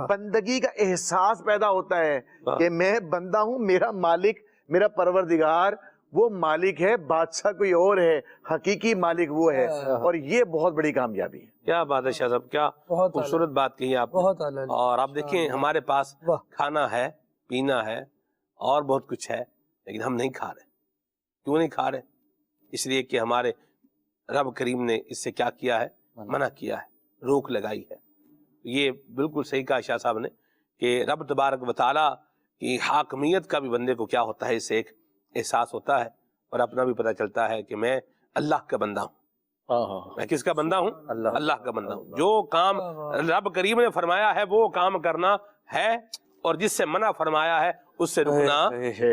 بندگی کا احساس پیدا ہوتا ہے کہ میں بندہ ہوں، میرا مالک، میرا پروردگار وہ مالک ہے، بادشاہ کوئی اور ہے، حقیقی مالک وہ ہے، اور یہ بہت بڑی کامیابی ہے۔ کیا بات ہے شاہ صاحب، کیا بہت خوبصورت بات کہی آپ نے۔ بہت اعلیٰ، اور آپ دیکھیں ہمارے پاس واہ، کھانا ہے، پینا ہے اور بہت کچھ ہے، لیکن ہم نہیں کھا رہے۔ کیوں نہیں کھا رہے؟ اس لیے کہ ہمارے رب کریم نے اس سے کیا کیا ہے؟ منع کیا ہے، روک لگائی ہے۔ یہ بالکل صحیح کہا شاہ صاحب نے کہ رب تبارک و تعالیٰ کی حاکمیت کا بھی بندے کو کیا ہوتا ہے، اس سے ایک احساس ہوتا ہے، اور اپنا بھی پتہ چلتا ہے کہ میں اللہ کا بندہ ہوں۔ میں کس کا بندہ ہوں؟ اللہ کا بندہ ہوں۔ جو کام رب کریم نے فرمایا ہے وہ کام کرنا ہے، اور جس سے منع فرمایا ہے اس سے رکنا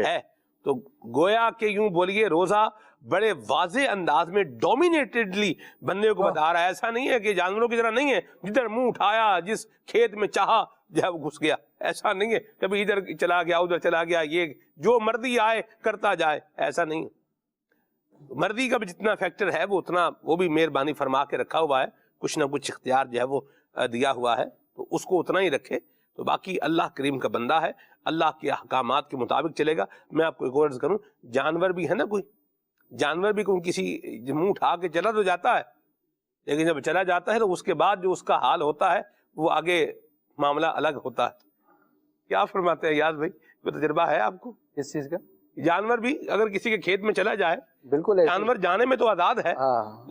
ہے۔ تو گویا کہ یوں بولیے روزہ بڑے واضح انداز میں ڈومینیٹڈلی بندے کو بتا رہا ہے۔ ایسا نہیں ہے کہ جانوروں کی طرح نہیں ہے، جدھر منہ اٹھایا جس کھیت میں چاہا جو ہے وہ گھس گیا، ایسا نہیں ہے کبھی ادھر چلا گیا ادھر چلا گیا، یہ جو مرضی آئے کرتا جائے، ایسا نہیں ہے۔ مرضی کا بھی جتنا فیکٹر ہے وہ اتنا وہ بھی مہربانی فرما کے رکھا ہوا ہے، کچھ نہ کچھ اختیار جو ہے وہ دیا ہوا ہے، تو اس کو اتنا ہی رکھے۔ تو باقی اللہ کریم کا بندہ ہے، اللہ کے احکامات کے مطابق چلے گا۔ میں آپ کو ایک اور عرض کروں، جانور بھی ہے نا، کوئی جانور بھی کوئی کسی منہ اٹھا کے چلا تو جاتا ہے، لیکن جب چلا جاتا ہے تو اس کے بعد جو اس کا حال ہوتا ہے وہ آگے معاملہ الگ ہوتا ہے۔ کیا فرماتے ہیں یاد بھائی، کوئی تجربہ ہے آپ کو اس چیز کا؟ جانور بھی اگر کسی کے کھیت میں چلا جائے، بالکل جانور جانے میں تو آزاد ہے،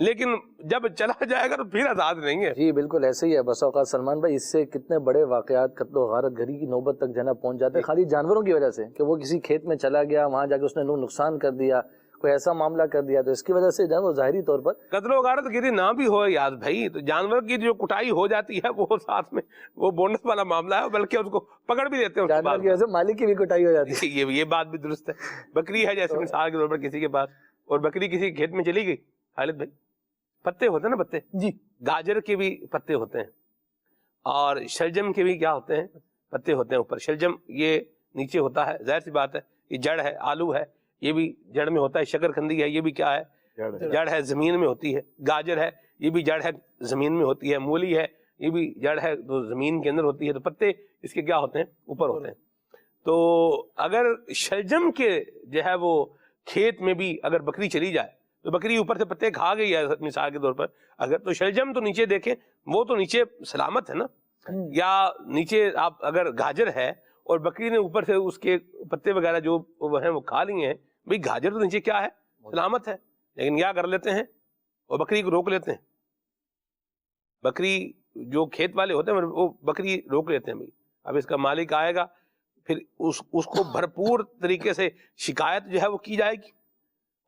لیکن جب چلا جائے گا تو پھر آزاد نہیں ہے۔ جی بالکل ایسے ہی ہے۔ بس اوقات سلمان بھائی اس سے کتنے بڑے واقعات قتل و غارت گری کی نوبت تک جنا پہنچ جاتے ہیں، خالی جانوروں کی وجہ سے، کہ وہ کسی کھیت میں چلا گیا، وہاں جا کے اس نے نقصان کر دیا، کوئی ایسا معاملہ کر دیا، تو اس کی وجہ سے جو ہے وہ ظاہری طور پر قتل و غارت گری نہ بھی ہو یاد بھائی، تو جانور کی جو کٹائی ہو جاتی ہے وہ ساتھ میں وہ بونس والا معاملہ ہے، بلکہ اس کو پکڑ بھی دیتے ہیں۔ جانور کی وجہ سے مالک کی بھی کٹائی ہو جاتی ہے۔ یہ بات بھی درست ہے۔ بکری ہے جیسے مثال کے طور پر کسی کے پاس، اور بکری کسی کھیت میں چلی گئی، خالد بھائی پتے ہوتے ہیں نا، پتے جی، گاجر کے بھی پتے ہوتے ہیں، اور شلجم کے بھی کیا ہوتے ہیں؟ پتے ہوتے ہیں اوپر۔ شلجم یہ نیچے ہوتا ہے، ظاہر سی بات ہے، یہ جڑ ہے، آلو ہے یہ بھی جڑ میں ہوتا ہے، شکر کندی ہے یہ بھی کیا ہے؟ جڑ ہے، زمین میں ہوتی ہے۔ گاجر ہے یہ بھی جڑ ہے، زمین میں ہوتی ہے۔ مولی ہے یہ بھی جڑ ہے تو زمین کے اندر ہوتی ہے، تو پتے اس کے کیا ہوتے ہیں؟ اوپر ہوتے ہیں۔ تو اگر شلجم کے جو ہے وہ کھیت میں بھی اگر بکری چلی جائے تو بکری اوپر سے پتے کھا گئی ہے مثال کے طور پر، اگر تو شلجم تو نیچے دیکھیں وہ تو نیچے سلامت ہے نا، یا نیچے آپ اگر گاجر ہے اور بکری نے اوپر سے اس کے پتے وغیرہ جو وہ ہیں وہ کھا لیے ہیں، بھئی گاجر تو نیچے کیا ہے؟ سلامت ہے، لیکن کیا کر لیتے ہیں وہ بکری کو روک لیتے ہیں۔ بکری جو کھیت والے ہوتے ہیں وہ بکری روک لیتے ہیں، بھئی اب اس کا مالک آئے گا، پھر اس کو بھرپور طریقے سے شکایت جو ہے وہ کی جائے گی،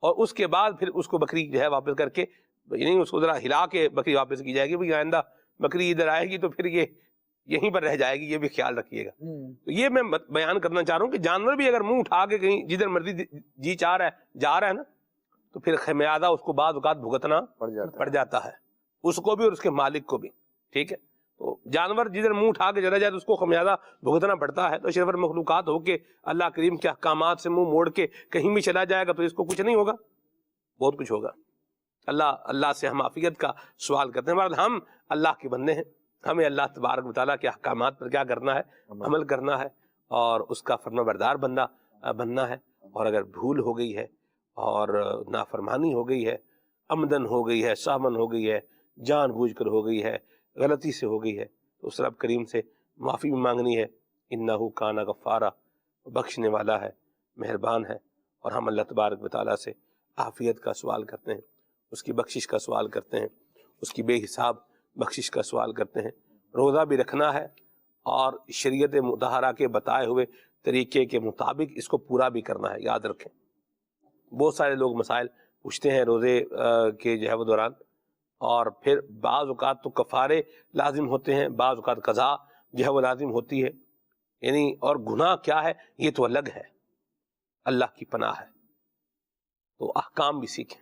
اور اس کے بعد پھر اس کو بکری جو ہے واپس کر کے، یعنی اس کو ذرا ہلا کے بکری واپس کی جائے گی، بھئی آئندہ بکری ادھر آئے گی تو پھر یہ یہیں پر رہ جائے گی، یہ بھی خیال رکھیے گا۔ تو یہ میں بیان کرنا چاہ رہا ہوں کہ جانور بھی اگر منہ اٹھا کے کہیں جدھر مرضی جی چاہ رہا ہے جا رہا ہے نا، تو پھر خمیازہ اس کو بعض اوقات بھگتنا پڑ جاتا ہے، اس کو بھی اور اس کے مالک کو بھی، ٹھیک ہے۔ تو جانور جدھر منہ اٹھا کے چلا جائے تو اس کو خمیازہ بھگتنا پڑتا ہے۔ تو اشرف المخلوقات ہو کے اللہ کریم کے احکامات سے منہ موڑ کے کہیں بھی چلا جائے گا تو اس کو کچھ نہیں ہوگا، بہت کچھ ہوگا۔ اللہ سے ہم عافیت کا سوال کرتے ہیں۔ بہرحال ہم اللہ کے بندے ہیں، ہمیں اللہ تبارک و تعالیٰ کے احکامات پر کیا کرنا ہے؟ عمل کرنا ہے، اور اس کا فرما بردار بندہ بننا ہے۔ اور اگر بھول ہو گئی ہے اور نافرمانی ہو گئی ہے، عمدن ہو گئی ہے، سہمن ہو گئی ہے، جان بوجھ کر ہو گئی ہے، غلطی سے ہو گئی ہے، تو اس رب کریم سے معافی بھی مانگنی ہے۔ انہ کان غفارا، بخشنے والا ہے، مہربان ہے، اور ہم اللہ تبارک و تعالیٰ سے عافیت کا سوال کرتے ہیں، اس کی بخشش کا سوال کرتے ہیں، اس کی بے حساب بخشش کا سوال کرتے ہیں۔ روزہ بھی رکھنا ہے، اور شریعت مطہرہ کے بتائے ہوئے طریقے کے مطابق اس کو پورا بھی کرنا ہے، یاد رکھیں۔ بہت سارے لوگ مسائل پوچھتے ہیں روزے کے جو ہے وہ دوران، اور پھر بعض اوقات تو کفارے لازم ہوتے ہیں، بعض اوقات قضا جو ہے وہ لازم ہوتی ہے، یعنی اور گناہ کیا ہے یہ تو الگ ہے، اللہ کی پناہ ہے۔ تو احکام بھی سیکھیں،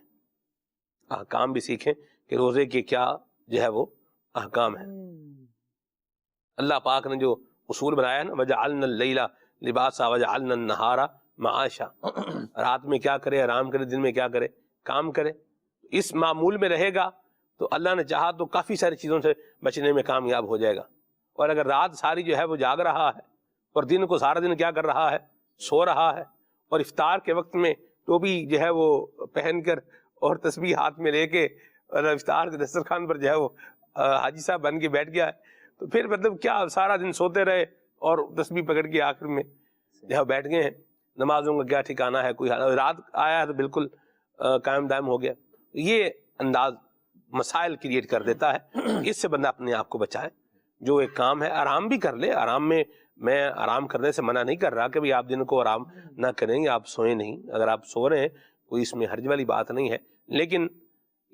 احکام بھی سیکھیں کہ روزے کے کیا جو ہے وہ احکام ہیں۔ اللہ پاک نے جو اصول بنایا ہے نا، وَجَعَلْنَا اللَّيْلَ لِبَاسًا وَجَعَلْنَا النَّهَارَ مَعَاشًا، رات میں کیا کرے آرام کرے، دن میں کیا کرے کام کرے۔ اس معمول میں رہے گا تو اللہ نے چاہا تو کافی ساری چیزوں سے بچنے میں کامیاب ہو جائے گا۔ اور اگر رات ساری جو ہے وہ جاگ رہا ہے اور دن کو سارا دن کیا کر رہا ہے، سو رہا ہے، اور افطار کے وقت میں ٹوپی جو ہے وہ پہن کر اور تسبیح ہاتھ میں لے کے اور افطار کے دسترخوان پر جو ہے وہ حاجی صاحب بن کے بیٹھ گیا ہے، تو پھر مطلب کیا سارا دن سوتے رہے اور تسبیح پکڑ کے آخر میں جو ہے بیٹھ گئے ہیں، نمازوں کا کیا ٹھکانہ ہے، کوئی رات آیا ہے تو بالکل قائم دائم ہو گیا۔ یہ انداز مسائل کریٹ کر دیتا ہے، اس سے بندہ اپنے آپ کو بچائے۔ جو ایک کام ہے آرام بھی کر لے، آرام میں آرام کرنے سے منع نہیں کر رہا کہ آپ دن کو آرام نہ کریں یا آپ سوئیں نہیں، اگر آپ سو رہے ہیں کوئی اس میں حرج والی بات نہیں ہے، لیکن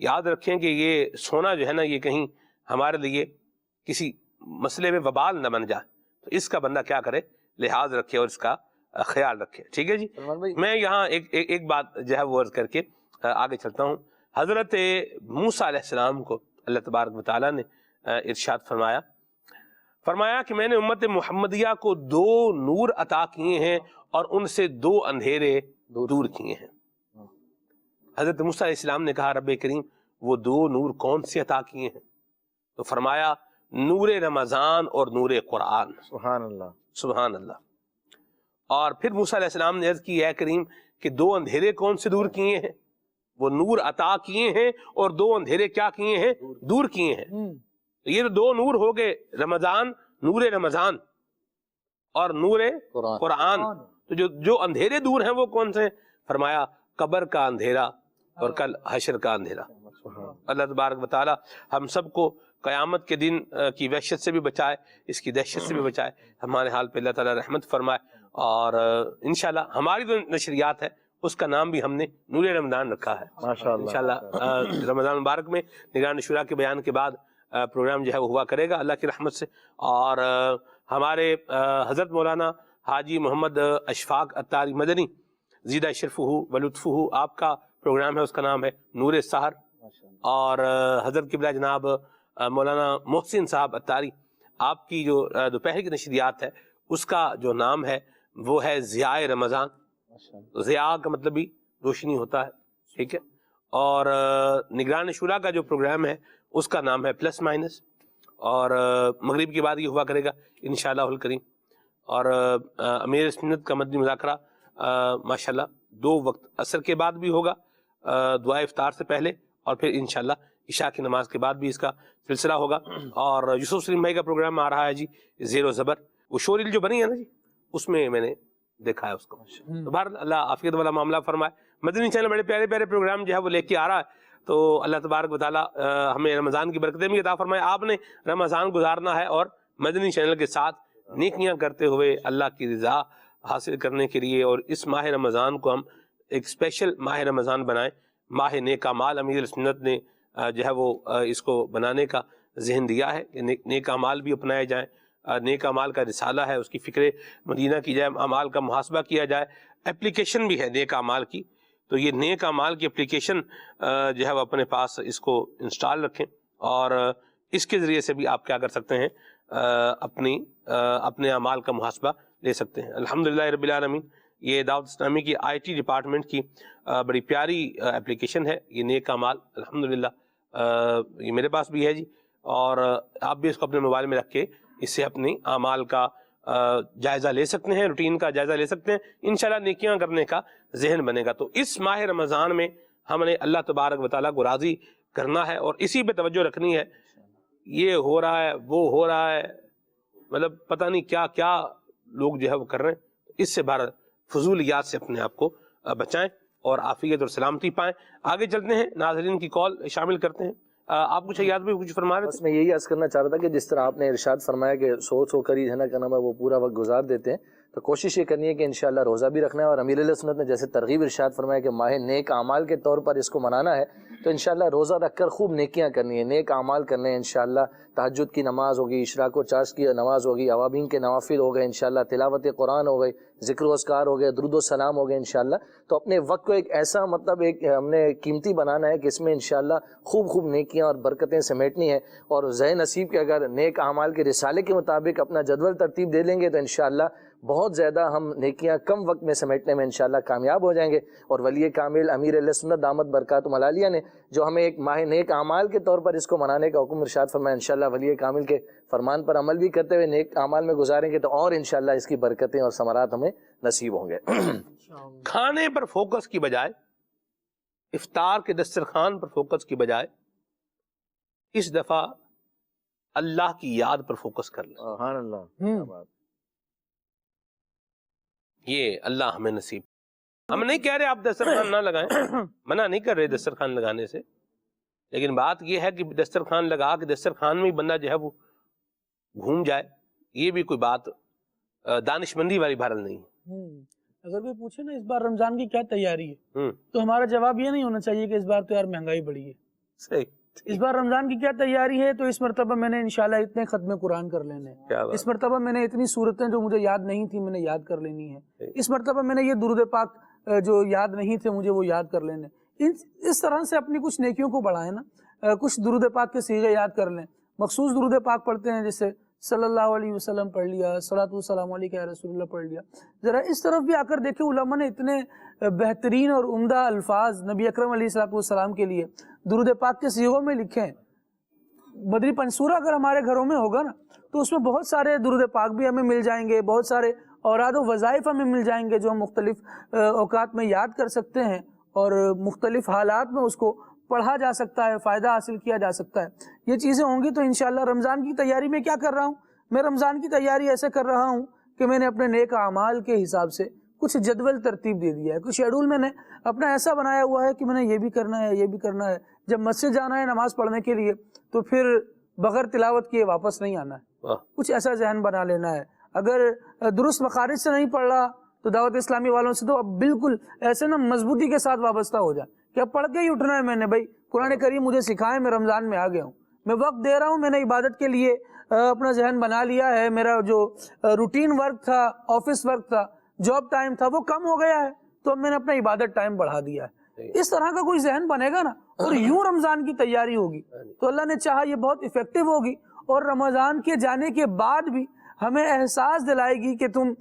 یاد رکھیں کہ یہ سونا جو ہے نا یہ کہیں ہمارے لیے کسی مسئلے میں وبال نہ بن جائے، تو اس کا بندہ کیا کرے، لحاظ رکھے اور اس کا خیال رکھے۔ ٹھیک ہے جی، میں یہاں ایک بات جو ہے وہ عرض کر کے آگے چلتا ہوں۔ حضرت موسیٰ علیہ السلام کو اللہ تبارک و تعالیٰ نے ارشاد فرمایا کہ میں نے امت محمدیہ کو 2 نور عطا کیے ہیں اور ان سے 2 اندھیرے دور کیے ہیں۔ حضرت موسیٰ علیہ السلام نے کہا رب کریم وہ 2 نور کون سے عطا کیے ہیں؟ تو فرمایا نور رمضان اور نور قرآن۔ سبحان اللہ، سبحان اللہ۔ اور پھر موسیٰ علیہ السلام نے عرض کی اے کریم کہ 2 اندھیرے کون سے دور کیے ہیں؟ وہ نور عطا کیے ہیں اور 2 اندھیرے کیا کیے ہیں؟ دور کیے ہیں۔ یہ تو 2 نور ہو گئے، رمضان، نور رمضان اور نور قرآن۔ تو جو اندھیرے دور ہیں وہ کون سے؟ فرمایا قبر کا اندھیرا اور کل حشر کا اندھیرا۔ اللہ تبارک و تعالی ہم سب کو قیامت کے دن کی وحشت سے بھی بچائے، اس کی دہشت سے بھی بچائے، ہمارے حال پہ اللہ تعالی رحمت فرمائے، اور انشاءاللہ ہماری جو نشریات ہے اس کا نام بھی ہم نے نور رمضان رکھا ہے انشاءاللہ۔ رمضان مبارک میں نگران شورا کے بیان کے بعد پروگرام جو ہے وہ ہوا کرے گا اللہ کی رحمت سے، اور ہمارے حضرت مولانا حاجی محمد اشفاق اتاری مدنی زیدہ شرفہ و لطفہ، آپ کا پروگرام ہے، اس کا نام ہے نور سحر، اور حضرت قبلہ جناب مولانا محسن صاحب اتاری، آپ کی جو دوپہر کی نشریات ہے اس کا جو نام ہے وہ ہے ضیاء رمضان۔ ضیاء کا مطلب بھی روشنی ہوتا ہے، ٹھیک ہے، اور نگران شورا کا جو پروگرام ہے اس کا نام ہے پلس مائنس، اور مغرب کے بعد یہ ہوا کرے گا انشاءاللہ الکریم، اور امیر سنت کا مدنی مذاکرہ ماشاءاللہ 2 وقت عصر کے بعد بھی ہوگا، دعائے افطار سے پہلے، اور پھر انشاءاللہ عشاء کی نماز کے بعد بھی اس کا سلسلہ ہوگا۔ اور یوسف سلیم بھائی کا پروگرام آ رہا ہے جی زیر و زبر، وہ شوریل جو بنی ہے نا جی اس میں میں نے دیکھا ہے اس کو، تو بہرحال اللہ عافیت والا معاملہ فرمائے۔ مدنی چینل بڑے پیارے پیارے پروگرام جو ہے وہ لے کے آ رہا ہے، تو اللہ تبارک و تعالیٰ ہمیں رمضان کی برکتیں بھی عطا فرمائے۔ آپ نے رمضان گزارنا ہے اور مدنی چینل کے ساتھ نیکیاں کرتے ہوئے اللہ کی رضا حاصل کرنے کے لیے، اور اس ماہ رمضان کو ہم ایک اسپیشل ماہ رمضان بنائیں، ماہ نیک اعمال۔ امیر سنت نے جو ہے وہ اس کو بنانے کا ذہن دیا ہے کہ نیک اعمال بھی اپنائے جائیں، نیک اعمال کا رسالہ ہے، اس کی فکر مدینہ کی جائے، اعمال کا محاسبہ کیا جائے، اپلیکیشن بھی ہے نیک اعمال کی، تو یہ نیک اعمال کی اپلیکیشن جو ہے وہ اپنے پاس اس کو انسٹال رکھیں، اور اس کے ذریعے سے بھی آپ کیا کر سکتے ہیں، اپنے اعمال کا محاسبہ لے سکتے ہیں۔ الحمدللہ رب العالمین، یہ دعوت اسلامی کی IT ڈپارٹمنٹ کی بڑی پیاری اپلیکیشن ہے یہ نیک اعمال، الحمدللہ یہ میرے پاس بھی ہے جی، اور آپ بھی اس کو اپنے موبائل میں رکھ کے اس سے اپنی اعمال کا جائزہ لے سکتے ہیں، روٹین کا جائزہ لے سکتے ہیں، انشاءاللہ نیکیاں کرنے کا ذہن بنے گا۔ تو اس ماہ رمضان میں ہم نے اللہ تبارک و تعالیٰ کو راضی کرنا ہے اور اسی پہ توجہ رکھنی ہے۔ یہ ہو رہا ہے، وہ ہو رہا ہے، مطلب پتہ نہیں کیا کیا لوگ جو ہے وہ کر رہے ہیں، اس سے بھارت فضولیات سے اپنے آپ کو بچائیں اور عافیت اور سلامتی پائیں۔ آگے چلتے ہیں، ناظرین کی کال شامل کرتے ہیں۔ آپ کچھ یاد بھی کچھ فرما رہے بس میں یہی عرض کرنا چاہ رہا تھا کہ جس طرح آپ نے ارشاد فرمایا کہ سو کر ہی ہے نا کیا نام ہے وہ پورا وقت گزار دیتے ہیں، تو کوشش یہ کرنی ہے کہ انشاءاللہ روزہ بھی رکھنا ہے، اور امیر علیہ سنت نے جیسے ترغیب ارشاد فرمایا کہ ماہ نیک اعمال کے طور پر اس کو منانا ہے، تو انشاءاللہ روزہ رکھ کر خوب نیکیاں کرنی ہے، نیک اعمال کرنے ہیں انشاءاللہ۔ تہجد کی نماز ہوگی، اشراق و چاشت کی نماز ہوگی، اوابین کے نوافل ہو گئے انشاءاللہ، تلاوت قرآن ہو گئی، ذکر و اذکار ہو گئے، درود و سلام ہو گئے انشاءاللہ۔ تو اپنے وقت کو ایک ایسا ایک ہم نے قیمتی بنانا ہے کہ اس میں انشاءاللہ خوب خوب نیکیاں اور برکتیں سمیٹنی ہیں، اور ذہن نصیب کے اگر نیک اعمال کے رسالے کے مطابق اپنا جدول ترتیب دے لیں گے تو انشاءاللہ بہت زیادہ ہم نیکیاں کم وقت میں سمیٹنے میں انشاءاللہ کامیاب ہو جائیں گے۔ اور ولی کامل امیر علیہ سنت دامت برکاتہم العالیہ نے جو ہمیں ایک ماہ نیک اعمال کے طور پر اس کو منانے کا حکم ارشاد فرمایا، انشاءاللہ ولی کامل کے فرمان پر عمل بھی کرتے ہوئے نیک اعمال میں گزاریں گے تو اور انشاءاللہ اس کی برکتیں اور ثمرات ہمیں نصیب ہوں گے۔ کھانے پر فوکس کی بجائے، افطار کے دسترخوان پر فوکس کی بجائے اس دفعہ اللہ کی یاد پر فوکس کر لیں۔ سبحان اللہ، کیا بات۔ یہ اللہ ہمیں نصیب۔ ہم نہیں کہہ رہے آپ دسترخوان نہ لگائیں، منع نہیں کر رہے دسترخوان لگانے سے، لیکن بات یہ ہے کہ دسترخوان لگا کے دسترخوان میں بندہ جو ہے وہ گھوم جائے، یہ بھی کوئی بات دانش مندی والی بہرحال نہیں ہے۔ اگر کوئی پوچھے نا اس بار رمضان کی کیا تیاری ہے تو ہمارا جواب یہ نہیں ہونا چاہیے کہ اس بار تو یار مہنگائی بڑھی ہے۔ صحیح۔ اس بار رمضان کی کیا تیاری ہے تو اس مرتبہ میں نے انشاءاللہ اتنے ختم قرآن کر لینے ہیں، اس مرتبہ میں نے اتنی صورتیں جو مجھے یاد نہیں تھی میں نے یاد کر لینی ہے، اس مرتبہ میں نے یہ درود پاک جو یاد نہیں تھے مجھے وہ یاد کر لینے۔ اس طرح سے اپنی کچھ نیکیوں کو بڑھائیں نا، کچھ درود پاک کے صیغے یاد کر لیں، مخصوص درود پاک پڑھتے ہیں جیسے صلی اللہ علیہ وسلم پڑھ لیا، صلاۃ والسلام علیک یا رسول اللہ پڑھ لیا۔ ذرا اس طرف بھی آ کر دیکھیں، علماء نے اتنے بہترین اور عمدہ الفاظ نبی اکرم علیہ الصلوۃ والسلام کے لیے درود پاک کے صیغوں میں لکھے ہیں۔ مدری پنصورہ اگر ہمارے گھروں میں ہوگا نا تو اس میں بہت سارے درود پاک بھی ہمیں مل جائیں گے، بہت سارے اوراد و وظائف ہمیں مل جائیں گے جو ہم مختلف اوقات میں یاد کر سکتے ہیں، اور مختلف حالات میں اس کو پڑھا جا سکتا ہے، فائدہ حاصل کیا جا سکتا ہے۔ یہ چیزیں ہوں گی تو انشاءاللہ رمضان کی تیاری میں کیا کر رہا ہوں؟ میں رمضان کی تیاری ایسے کر رہا ہوں کہ میں نے اپنے نیک اعمال کے حساب سے کچھ جدول ترتیب دے دیا ہے، کچھ شیڈول میں نے اپنا ایسا بنایا ہوا ہے کہ میں نے یہ بھی کرنا ہے، یہ بھی کرنا ہے۔ جب مسجد جانا ہے نماز پڑھنے کے لیے تو پھر بغیر تلاوت کیے واپس نہیں آنا ہے، کچھ ایسا ذہن بنا لینا ہے۔ اگر درست مخارج سے نہیں پڑھ رہا تو دعوت اسلامی والوں سے تو اب بالکل ایسے نا مضبوطی کے ساتھ وابستہ ہو جائے کہ اب پڑھ کے ہی اٹھنا ہے۔ میں نے بھائی قرآن کریم مجھے سکھائے، میں رمضان میں آ گیا ہوں، میں وقت دے رہا ہوں، میں نے عبادت کے لیے اپنا ذہن بنا لیا ہے، میرا جو روٹین ورک تھا، آفس ورک تھا، جاب ٹائم تھا وہ کم ہو گیا ہے، تو اب میں نے اپنا عبادت ٹائم بڑھا دیا ہے۔ اس طرح کا کوئی ذہن بنے گا نا اور یوں رمضان کی تیاری ہوگی تو اللہ نے چاہا یہ بہت افیکٹو ہوگی، اور رمضان کے جانے کے بعد بھی ہمیں احساس دلائے گی کہ تم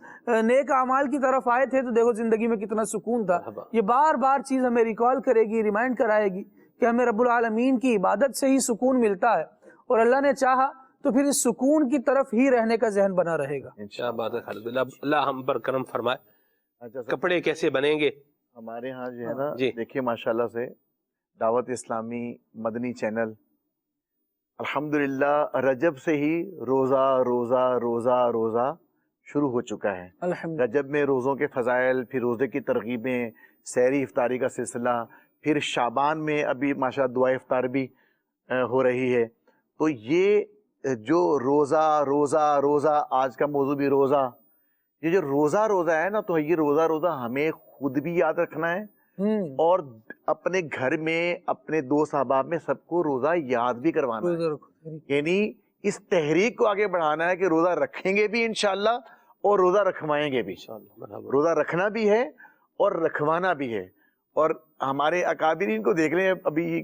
نیک اعمال کی طرف آئے تھے تو دیکھو زندگی میں کتنا سکون تھا۔ یہ بار بار چیز ہمیں ریکال کرے گی، ریمائنڈ کرائے گی کہ ہمیں رب العالمین کی عبادت سے ہی سکون ملتا ہے، اور اللہ نے چاہا تو پھر اس سکون کی طرف ہی رہنے کا ذہن بنا رہے گا۔ کیا بات ہے خالد اللہ، اللہ ہم پر کرم فرمائے۔ اچھا، کپڑے کیسے بنیں گے؟ ہمارے ہاں جو ہے نا جی دیکھیے ماشاءاللہ سے دعوت اسلامی مدنی چینل الحمدللہ رجب سے ہی روزہ روزہ روزہ روزہ شروع ہو چکا ہے۔ الحمدللہ رجب میں روزوں کے فضائل، پھر روزے کی ترغیبیں، سحری افطاری کا سلسلہ، پھر شعبان میں ابھی ماشاءاللہ دعا افطار بھی ہو رہی ہے۔ تو یہ جو روزہ روزہ روزہ، آج کا موضوع بھی روزہ، یہ جو روزہ روزہ ہے نا، تو یہ روزہ روزہ ہمیں خود بھی یاد رکھنا ہے اور اپنے گھر میں اپنے دوست احباب میں سب کو روزہ یاد بھی کروانا ہے، یعنی اس تحریک کو آگے بڑھانا ہے کہ روزہ رکھیں گے بھی انشاءاللہ اور روزہ رکھوائیں گے بھی۔ روزہ رکھنا بھی ہے اور رکھوانا بھی ہے۔ اور ہمارے اکابرین کو دیکھ لیں، ابھی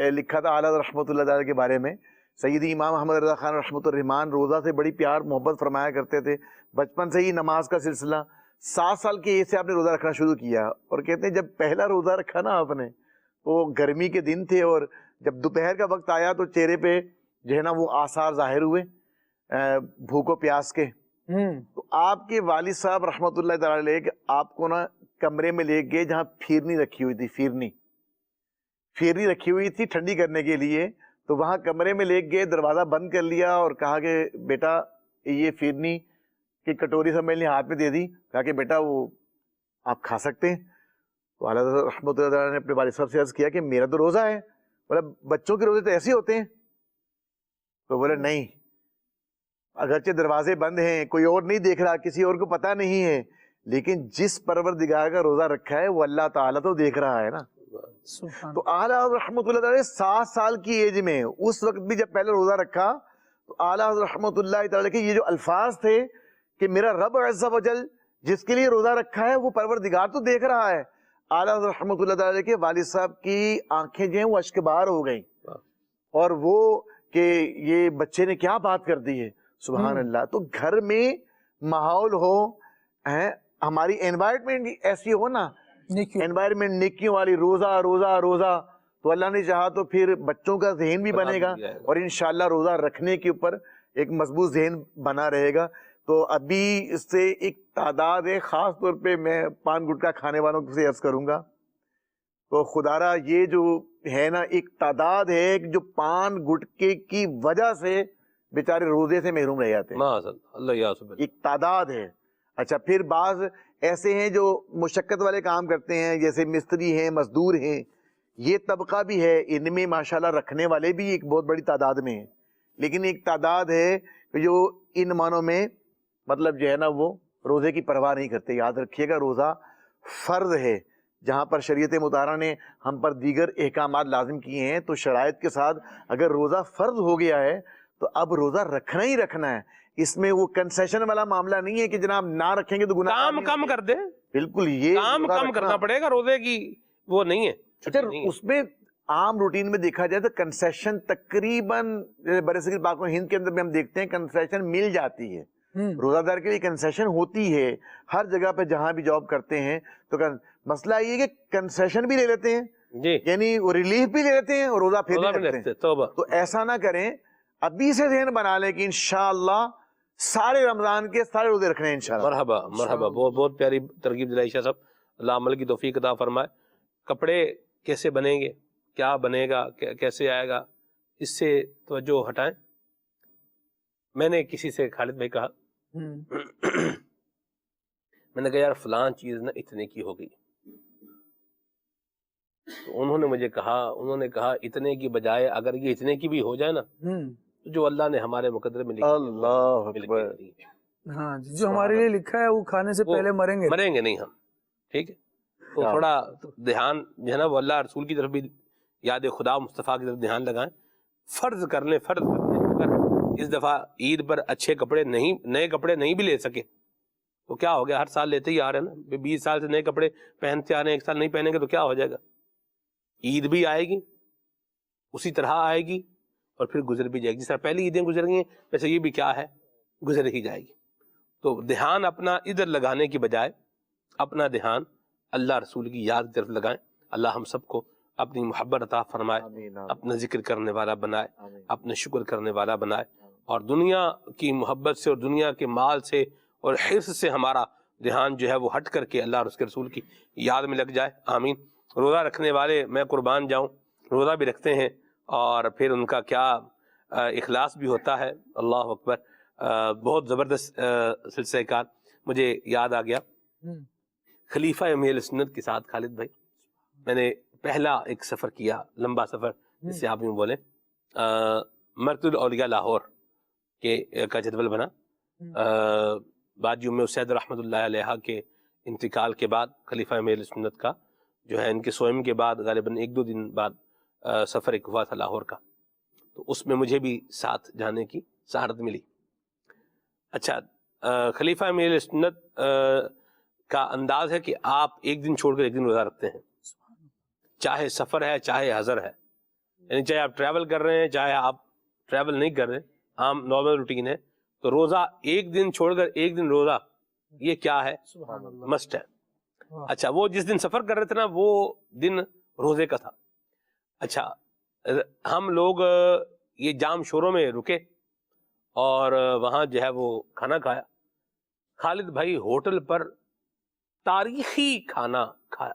لکھا تھا اعلیٰ رحمۃ اللہ تعالیٰ کے بارے میں، سیدی امام احمد رضا خان رحمۃ الرحمان روزہ سے بڑی پیار محبت فرمایا کرتے تھے، بچپن سے ہی نماز کا سلسلہ، 7 سال کی ایج سے آپ نے روزہ رکھنا شروع کیا، اور کہتے ہیں جب پہلا روزہ رکھا نا آپ نے تو گرمی کے دن تھے، اور جب دوپہر کا وقت آیا تو چہرے پہ جو ہے نا وہ آثار ظاہر ہوئے بھوک و پیاس کے۔ تو آپ کے والد صاحب رحمۃ اللہ تعالی علیہ آپ کو نا کمرے میں لے گئے جہاں پھیرنی رکھی ہوئی تھی، پھیرنی رکھی ہوئی تھی ٹھنڈی کرنے کے لیے، تو وہاں کمرے میں لے گئے، دروازہ بند کر لیا اور کہا کہ بیٹا یہ پھیرنی کی کٹوری سب میں نے ہاتھ میں دے دی، کہا کہ بیٹا وہ آپ کھا سکتے ہیں۔ تو اعلیٰ رحمۃ اللہ تعالیٰ نے اپنے والد صاحب سے عرض کیا کہ میرا تو روزہ ہے، بولا بچوں کے روزے تو ایسے ہوتے ہیں، تو بولے نہیں، اگرچہ دروازے بند ہیں, کوئی اور نہیں دیکھ رہا, کسی اور کو پتہ نہیں ہے, لیکن جس پروردگار کا روزہ رکھا ہے وہ اللہ تعالیٰ تو دیکھ رہا ہے نا. تو اعلیٰ حضرت رحمۃ اللہ تعالیٰ 7 سال کی ایج میں, اس وقت بھی جب پہلے روزہ رکھا, تو اعلیٰ حضرت رحمۃ اللہ تعالیٰ کے یہ جو الفاظ تھے کہ میرا رب عز و جل جس کے لیے روزہ رکھا ہے وہ پروردگار تو دیکھ رہا ہے. اعلیٰ حضرت رحمۃ اللہ تعالیٰ کے والد صاحب کی آنکھیں جو ہیں وہ اشک بار ہو گئیں, اور وہ کہ یہ بچے نے کیا بات کر دی ہے, سبحان اللہ. تو گھر میں ماحول ہو, ہماری انوائرمنٹ ایسی ہو نا, انوائرمنٹ نیکیوں والی, روزہ روزہ روزہ, تو اللہ نے چاہا تو پھر بچوں کا ذہن بھی بنے گا, اور انشاءاللہ روزہ رکھنے کے اوپر ایک مضبوط ذہن بنا رہے گا. تو ابھی اس سے ایک تعداد ہے, خاص طور پہ میں پان گٹکا کھانے والوں سے عرض کروں گا, تو خدارا یہ جو ہے نا ایک تعداد ہے جو پان گٹکے کی وجہ سے بیچارے روزے سے محروم رہ جاتے ہیں, ایک تعداد ہے. اچھا, پھر بعض ایسے ہیں جو مشقت والے کام کرتے ہیں, جیسے مستری ہیں, مزدور ہیں, یہ طبقہ بھی ہے, ان میں ماشاءاللہ رکھنے والے بھی ایک بہت بڑی تعداد میں ہیں, لیکن ایک تعداد ہے جو ان معنوں میں مطلب جو ہے نا وہ روزے کی پرواہ نہیں کرتے. یاد رکھیے گا روزہ فرض ہے, جہاں پر شریعت مطہرہ نے ہم پر دیگر احکامات لازم کیے ہیں, تو شرائط کے ساتھ اگر روزہ فرض ہو گیا ہے تو اب روزہ رکھنا ہی رکھنا ہے. اس میں وہ کنسیشن والا معاملہ نہیں ہے کہ جناب نہ رکھیں گے تو گناہ, کام کم کر دے, بالکل یہ کام کم کرنا پڑے گا, روزے کی وہ نہیں ہے. اچھا, اس میں عام روٹین میں دیکھا جائے تو کنسیشن تقریباً برصغیر پاک و ہند کے اندر بھی ہم دیکھتے ہیں کنسیشن مل جاتی ہے, روزہ دار کے لیے کنسیشن ہوتی ہے ہر جگہ پہ جہاں بھی جاب کرتے ہیں. تو مسئلہ یہ کہ کنسیشن بھی لے لیتے ہیں, یعنی وہ ریلیف بھی لے لیتے ہیں اور روزہ پھر بھی رکھتے ہیں. تو ایسا نہ کریں, ابھی سے ذہن بنا لیں کہ انشاءاللہ سارے رمضان کے سارے روزے رکھنے ہیں انشاءاللہ. مرحبا مرحبا, بہت بہت پیاری ترغیب دلائی شاہ صاحب, اللہ عمل کی توفیق عطا فرمائے. کپڑے کیسے بنیں گے, کیا بنے گا, کیسے آئے گا, اس سے توجہ ہٹائیں. میں نے کسی سے, خالد بھائی کہا, میں نے کہا یار فلان چیز نا اتنے کی ہو گئی, تو انہوں نے مجھے کہا, انہوں نے کہا اتنے کی بجائے اگر یہ اتنے کی بھی ہو جائے نا, جو اللہ نے ہمارے مقدر میں لکھا, اللہ اکبر, ہاں جو ہمارے لیے لکھا ہے وہ کھانے سے پہلے مریں گے نہیں ہم, ٹھیک ہے. تو تھوڑا دھیان جو ہے نا وہ اللہ رسول کی طرف بھی, یاد خدا مصطفیٰ کی طرف دھیان لگائیں, فرض کر لیں, فرض کر لیں. اگر اس دفعہ عید پر اچھے کپڑے نہیں, نئے کپڑے نہیں بھی لے سکے تو کیا ہو گیا, ہر سال لیتے ہی آ رہے ہیں نا, 20 سال سے نئے کپڑے پہنتے آ رہے ہیں, ایک سال نہیں پہنیں گے تو کیا ہو جائے گا. عید بھی آئے گی اسی طرح آئے گی اور پھر گزر بھی جائے گی, جس طرح پہلی عیدیں گزر گئی ہیں ویسے یہ بھی کیا ہے, گزر ہی جائے گی. تو دھیان اپنا ادھر لگانے کی بجائے اپنا دھیان اللہ رسول کی یاد کی طرف لگائیں. اللہ ہم سب کو اپنی محبت عطا فرمائے, اپنا ذکر کرنے والا بنائے, اپنا شکر کرنے والا بنائے, اور دنیا کی محبت سے اور دنیا کے مال سے اور حرص سے ہمارا دھیان جو ہے وہ ہٹ کر کے اللہ اور اس کے رسول کی یاد میں لگ جائے. آمین. روزہ رکھنے والے, میں قربان جاؤں, روزہ بھی رکھتے ہیں اور پھر ان کا کیا اخلاص بھی ہوتا ہے. اللہ اکبر. بہت زبردست سلسلہ کار مجھے یاد آ گیا, خلیفہ اہل سنت کے ساتھ خالد بھائی میں نے پہلا ایک سفر کیا, لمبا سفر جس سے آپ یوں بولیں, مرکز الاولیاء لاہور کے کا جدول بنا. بعد ام سید رحمۃ اللہ علیہ کے انتقال کے بعد خلیفہ اہل سنت کا جو ہے ان کے سوئم کے بعد غالباً 1-2 دن بعد سفر ایک ہوا تھا لاہور کا, تو اس میں مجھے بھی ساتھ جانے کی سعادت ملی. اچھا, خلیفہ اہل سنت کا انداز ہے کہ آپ ایک دن چھوڑ کر ایک دن روزہ رکھتے ہیں, چاہے سفر ہے چاہے حضر ہے, یعنی چاہے آپ ٹریول کر رہے ہیں چاہے آپ ٹریول نہیں کر رہے, عام نارمل روٹین ہے. تو روزہ ایک دن چھوڑ کر ایک دن روزہ, یہ کیا ہے, مسٹ ہے. اچھا, وہ جس دن سفر کر رہے تھے نا وہ دن روزے کا تھا. اچھا, ہم لوگ یہ جام شوروں میں رکے اور وہاں جو ہے وہ کھانا کھایا. خالد بھائی ہوٹل پر تاریخی کھانا کھایا,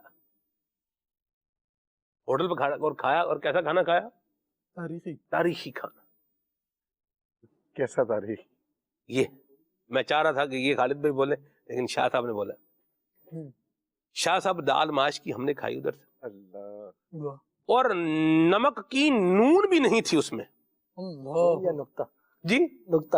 ہوٹل پہ کھایا اور کیسا کھانا کھایا, تاریخی کھانا. کیسا تاریخ, یہ میں چاہ رہا تھا کہ یہ خالد بھائی بولے, لیکن شاہ صاحب نے بولا. شاہ صاحب دال ماش کی ہم نے کھائی ادھر سے, اللہ, اور نمک کی نون بھی نہیں تھی اس میں. نقطہ جی نقطہ,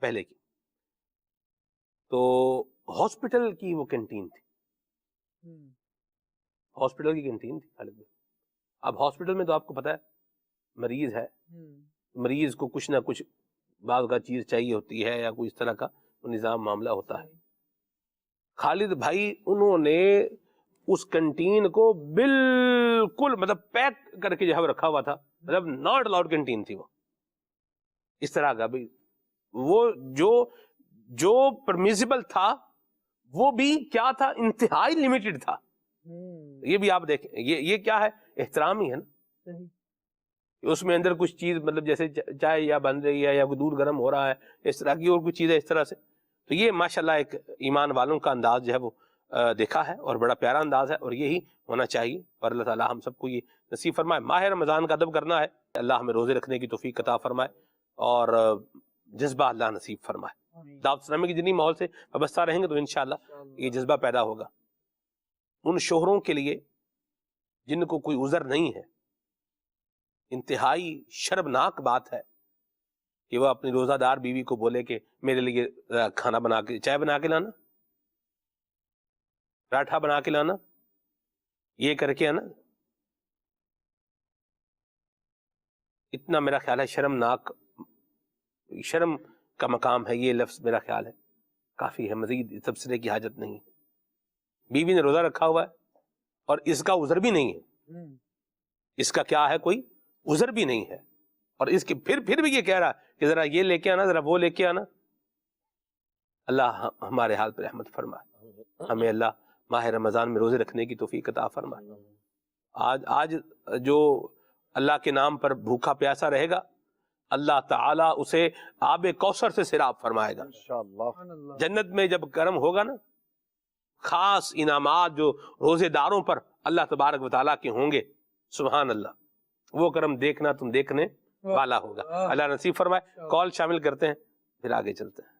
پہلے کی. تو ہاسپٹل کی وہ کینٹین تھی, ہاسپٹل کی کینٹین تھی خالد بھائی. اب ہاسپٹل میں تو آپ کو پتا ہے مریض ہے, مریض کو کچھ نہ کچھ بعض کا چیز چاہیے ہوتی ہے یا کوئی اس طرح کا نظام معاملہ ہوتا ہے. خالد بھائی انہوں نے اس کنٹین کو بالکل مطلب پیک کر کے جو ہے رکھا ہوا تھا, مطلب ناٹ الاؤڈ کنٹین تھی وہ اس طرح کا. بھائی وہ جو پرمیسیبل تھا وہ بھی کیا تھا, انتہائی لمیٹڈ تھا. یہ بھی آپ دیکھیں, یہ کیا ہے, احترام ہی ہے نا. اس میں اندر کچھ چیز مطلب جیسے چائے یا بن رہی ہے یا کوئی دودھ گرم ہو رہا ہے اس طرح کی اور کچھ چیز ہے اس طرح سے. تو یہ ماشاءاللہ ایک ایمان والوں کا انداز جو ہے وہ دیکھا ہے اور بڑا پیارا انداز ہے, اور یہی ہونا چاہیے. اور اللہ تعالیٰ ہم سب کو یہ نصیب فرمائے. ماہ رمضان کا ادب کرنا ہے, اللہ ہمیں روزے رکھنے کی توفیق عطا فرمائے اور جذبہ اللہ نصیب فرمائے. دعوت اسلامی کی جتنی ماحول سے وابستہ رہیں گے تو انشاءاللہ یہ جذبہ پیدا ہوگا. ان شوہروں کے لیے جن کو کوئی عذر نہیں ہے, انتہائی شرمناک بات ہے کہ وہ اپنی روزہ دار بیوی کو بولے کہ میرے لیے کھانا بنا کے, چائے بنا کے لانا, پراٹھا بنا کے لانا, یہ کر کے آنا. اتنا میرا خیال ہے شرمناک, شرم کا مقام ہے یہ لفظ, میرا خیال ہے کافی ہے, مزید تبصرے کی حاجت نہیں ہے. بیوی نے روزہ رکھا ہوا ہے اور اس کا عذر بھی نہیں ہے, اس کا کیا ہے, کوئی عذر بھی نہیں ہے, اور اس کے پھر بھی یہ کہہ رہا کہ ذرا یہ لے کے آنا, ذرا وہ لے کے آنا. اللہ ہمارے حال پر رحمت فرمائے, ہمیں اللہ ماہ رمضان میں روزے رکھنے کی توفیق عطا فرمائے. آج جو اللہ کے نام پر بھوکا پیاسا رہے گا, اللہ تعالیٰ اسے آب کوثر سے سیراب فرمائے گا انشاءاللہ. جنت میں جب کرم ہوگا نا, خاص انعامات جو روزے داروں پر اللہ تبارک و تعالیٰ کے ہوں گے, سبحان اللہ, وہ کرم دیکھنا تم دیکھنے والا ہوگا. اللہ نصیب فرمائے. کال شامل کرتے ہیں پھر آگے چلتے ہیں.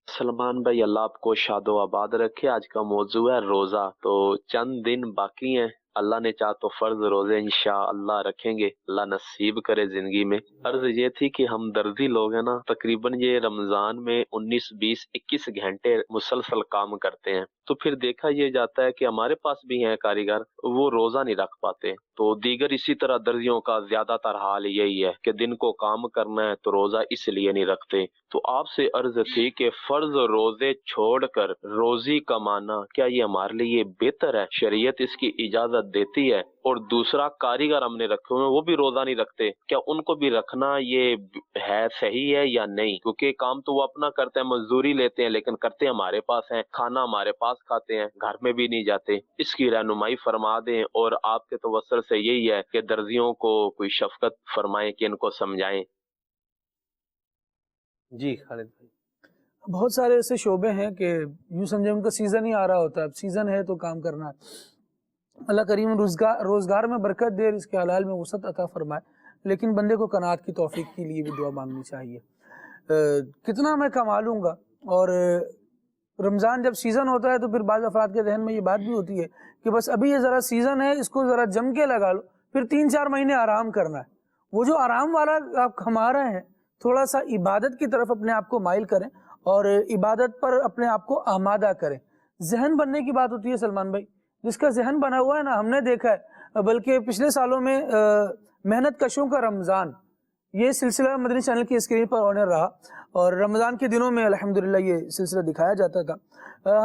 سلمان بھائی اللہ آپ کو شاد و آباد رکھے. آج کا موضوع ہے روزہ. تو چند دن باقی ہیں, اللہ نے چاہ تو فرض روزے انشاءاللہ رکھیں گے, اللہ نصیب کرے زندگی میں. عرض یہ تھی کہ ہم درزی لوگ ہیں نا, تقریباً یہ رمضان میں 19 20 21 گھنٹے مسلسل کام کرتے ہیں. تو پھر دیکھا یہ جاتا ہے کہ ہمارے پاس بھی ہیں کاریگر, وہ روزہ نہیں رکھ پاتے. تو دیگر اسی طرح درزیوں کا زیادہ تر حال یہی ہے کہ دن کو کام کرنا ہے تو روزہ اس لیے نہیں رکھتے. تو آپ سے عرض تھی کہ فرض روزے چھوڑ کر روزی کمانا کیا یہ ہمارے لیے بہتر ہے؟ شریعت اس کی اجازت دیتی ہے. اور دوسرا کاریگر ہم نے رکھے ہوئے, وہ بھی روزہ نہیں رکھتے, کیا ان کو بھی رکھنا یہ ہے صحیح ہے یا نہیں؟ کیونکہ کام تو وہ اپنا کرتے ہیں, مزدوری لیتے ہیں, لیکن کرتے ہمارے پاس ہیں, کھانا ہمارے پاس کھاتے ہیں, گھر میں بھی نہیں جاتے. اس کی رہنمائی فرما دیں, اور آپ کے توسل سے یہی ہے کہ درزیوں کو کوئی شفقت فرمائیں کہ ان کو سمجھائیں. جی خالد بھائی, بہت سارے ایسے شعبے ہیں کہ یوں سمجھے ان کا سیزن ہی آ رہا ہوتا ہے, اب سیزن ہے تو کام کرنا ہے. اللہ کریم روزگار میں برکت دے, اس کے حلال میں وسعت عطا فرمائے, لیکن بندے کو قناعت کی توفیق کے لیے بھی دعا مانگنی چاہیے. کتنا میں کما لوں گا, اور رمضان جب سیزن ہوتا ہے تو پھر بعض افراد کے ذہن میں یہ بات بھی ہوتی ہے کہ بس ابھی یہ ذرا سیزن ہے, اس کو ذرا جم کے لگا لو, پھر 3-4 مہینے آرام کرنا ہے. وہ جو آرام والا آپ کما رہے ہیں, تھوڑا سا عبادت کی طرف اپنے آپ کو مائل کریں اور عبادت پر اپنے آپ کو آمادہ کریں. ذہن بننے کی بات ہوتی ہے سلمان بھائی, جس کا ذہن بنا ہوا ہے نا, ہم نے دیکھا ہے, بلکہ پچھلے سالوں میں محنت کشوں کا رمضان, یہ سلسلہ مدنی چینل کی اسکرین پر آنر رہا, اور رمضان کے دنوں میں الحمدللہ یہ سلسلہ دکھایا جاتا تھا.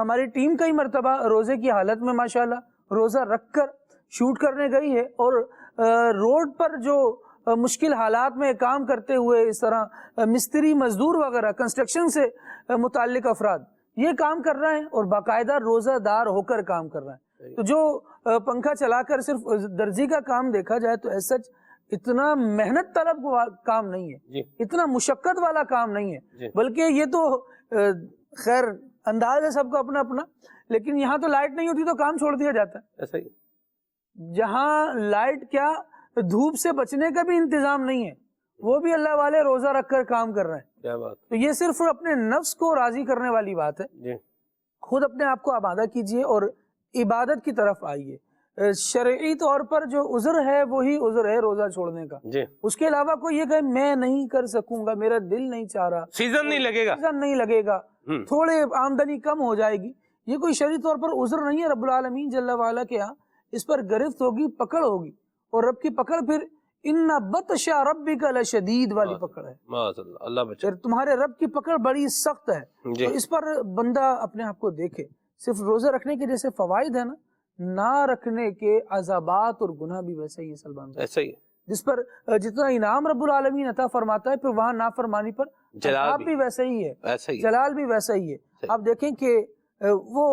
ہماری ٹیم کئی مرتبہ روزے کی حالت میں ماشاءاللہ روزہ رکھ کر شوٹ کرنے گئی ہے, اور روڈ پر جو مشکل حالات میں کام کرتے ہوئے اس طرح مستری مزدور وغیرہ کنسٹرکشن سے متعلق افراد یہ کام کر رہے ہیں, اور باقاعدہ روزہ دار ہو کر کام کر رہے ہیں. تو جو پنکھا چلا کر صرف درزی کا کام دیکھا جائے تو ایسا اتنا محنت طلب کام نہیں ہے, اتنا مشقت والا کام نہیں ہے, بلکہ یہ تو خیر انداز ہے سب کو اپنا اپنا. لیکن یہاں تو لائٹ نہیں ہوتی تو کام چھوڑ دیا جاتا ہے. ایسا ہی جہاں لائٹ کیا دھوپ سے بچنے کا بھی انتظام نہیں ہے, وہ بھی اللہ والے روزہ رکھ کر کام کر رہے ہیں. کیا بات. تو یہ صرف اپنے نفس کو راضی کرنے والی بات ہے. خود اپنے آپ کو آمادہ کیجئے اور عبادت کی طرف آئیے. شرعی طور پر جو عذر ہے وہی عذر ہے روزہ چھوڑنے کا. جی اس کے علاوہ کوئی یہ کہ میں نہیں کر سکوں گا, میرا دل نہیں چاہ رہا, سیزن نہیں لگے گا, سیزن نہیں لگے گا, تھوڑے آمدنی کم ہو جائے گی, یہ کوئی شرعی طور پر عذر نہیں ہے. رب العالمین جل وعلا کے ہاں اس پر گرفت ہوگی, پکڑ ہوگی, اور رب کی پکڑ پھر ان بطش ربک لشدید والی پکڑ ہے. اللہ بچا, تمہارے رب کی پکڑ بڑی سخت ہے. تو اس پر بندہ اپنے آپ کو دیکھے. صرف روزہ رکھنے کے جیسے فوائد ہیں نا, نہ رکھنے کے عذابات اور گناہ بھی ویسے ہی ہے سلمان بھائی. ایسا ہی ہے, جس پر جتنا انعام رب العالمین عطا فرماتا ہے, پھر وہاں نافرمانی پر عذاب بھی ویسا ہی ہے, ایسا ہی جلال بھی ویسا ہی ہے. آپ دیکھیں کہ وہ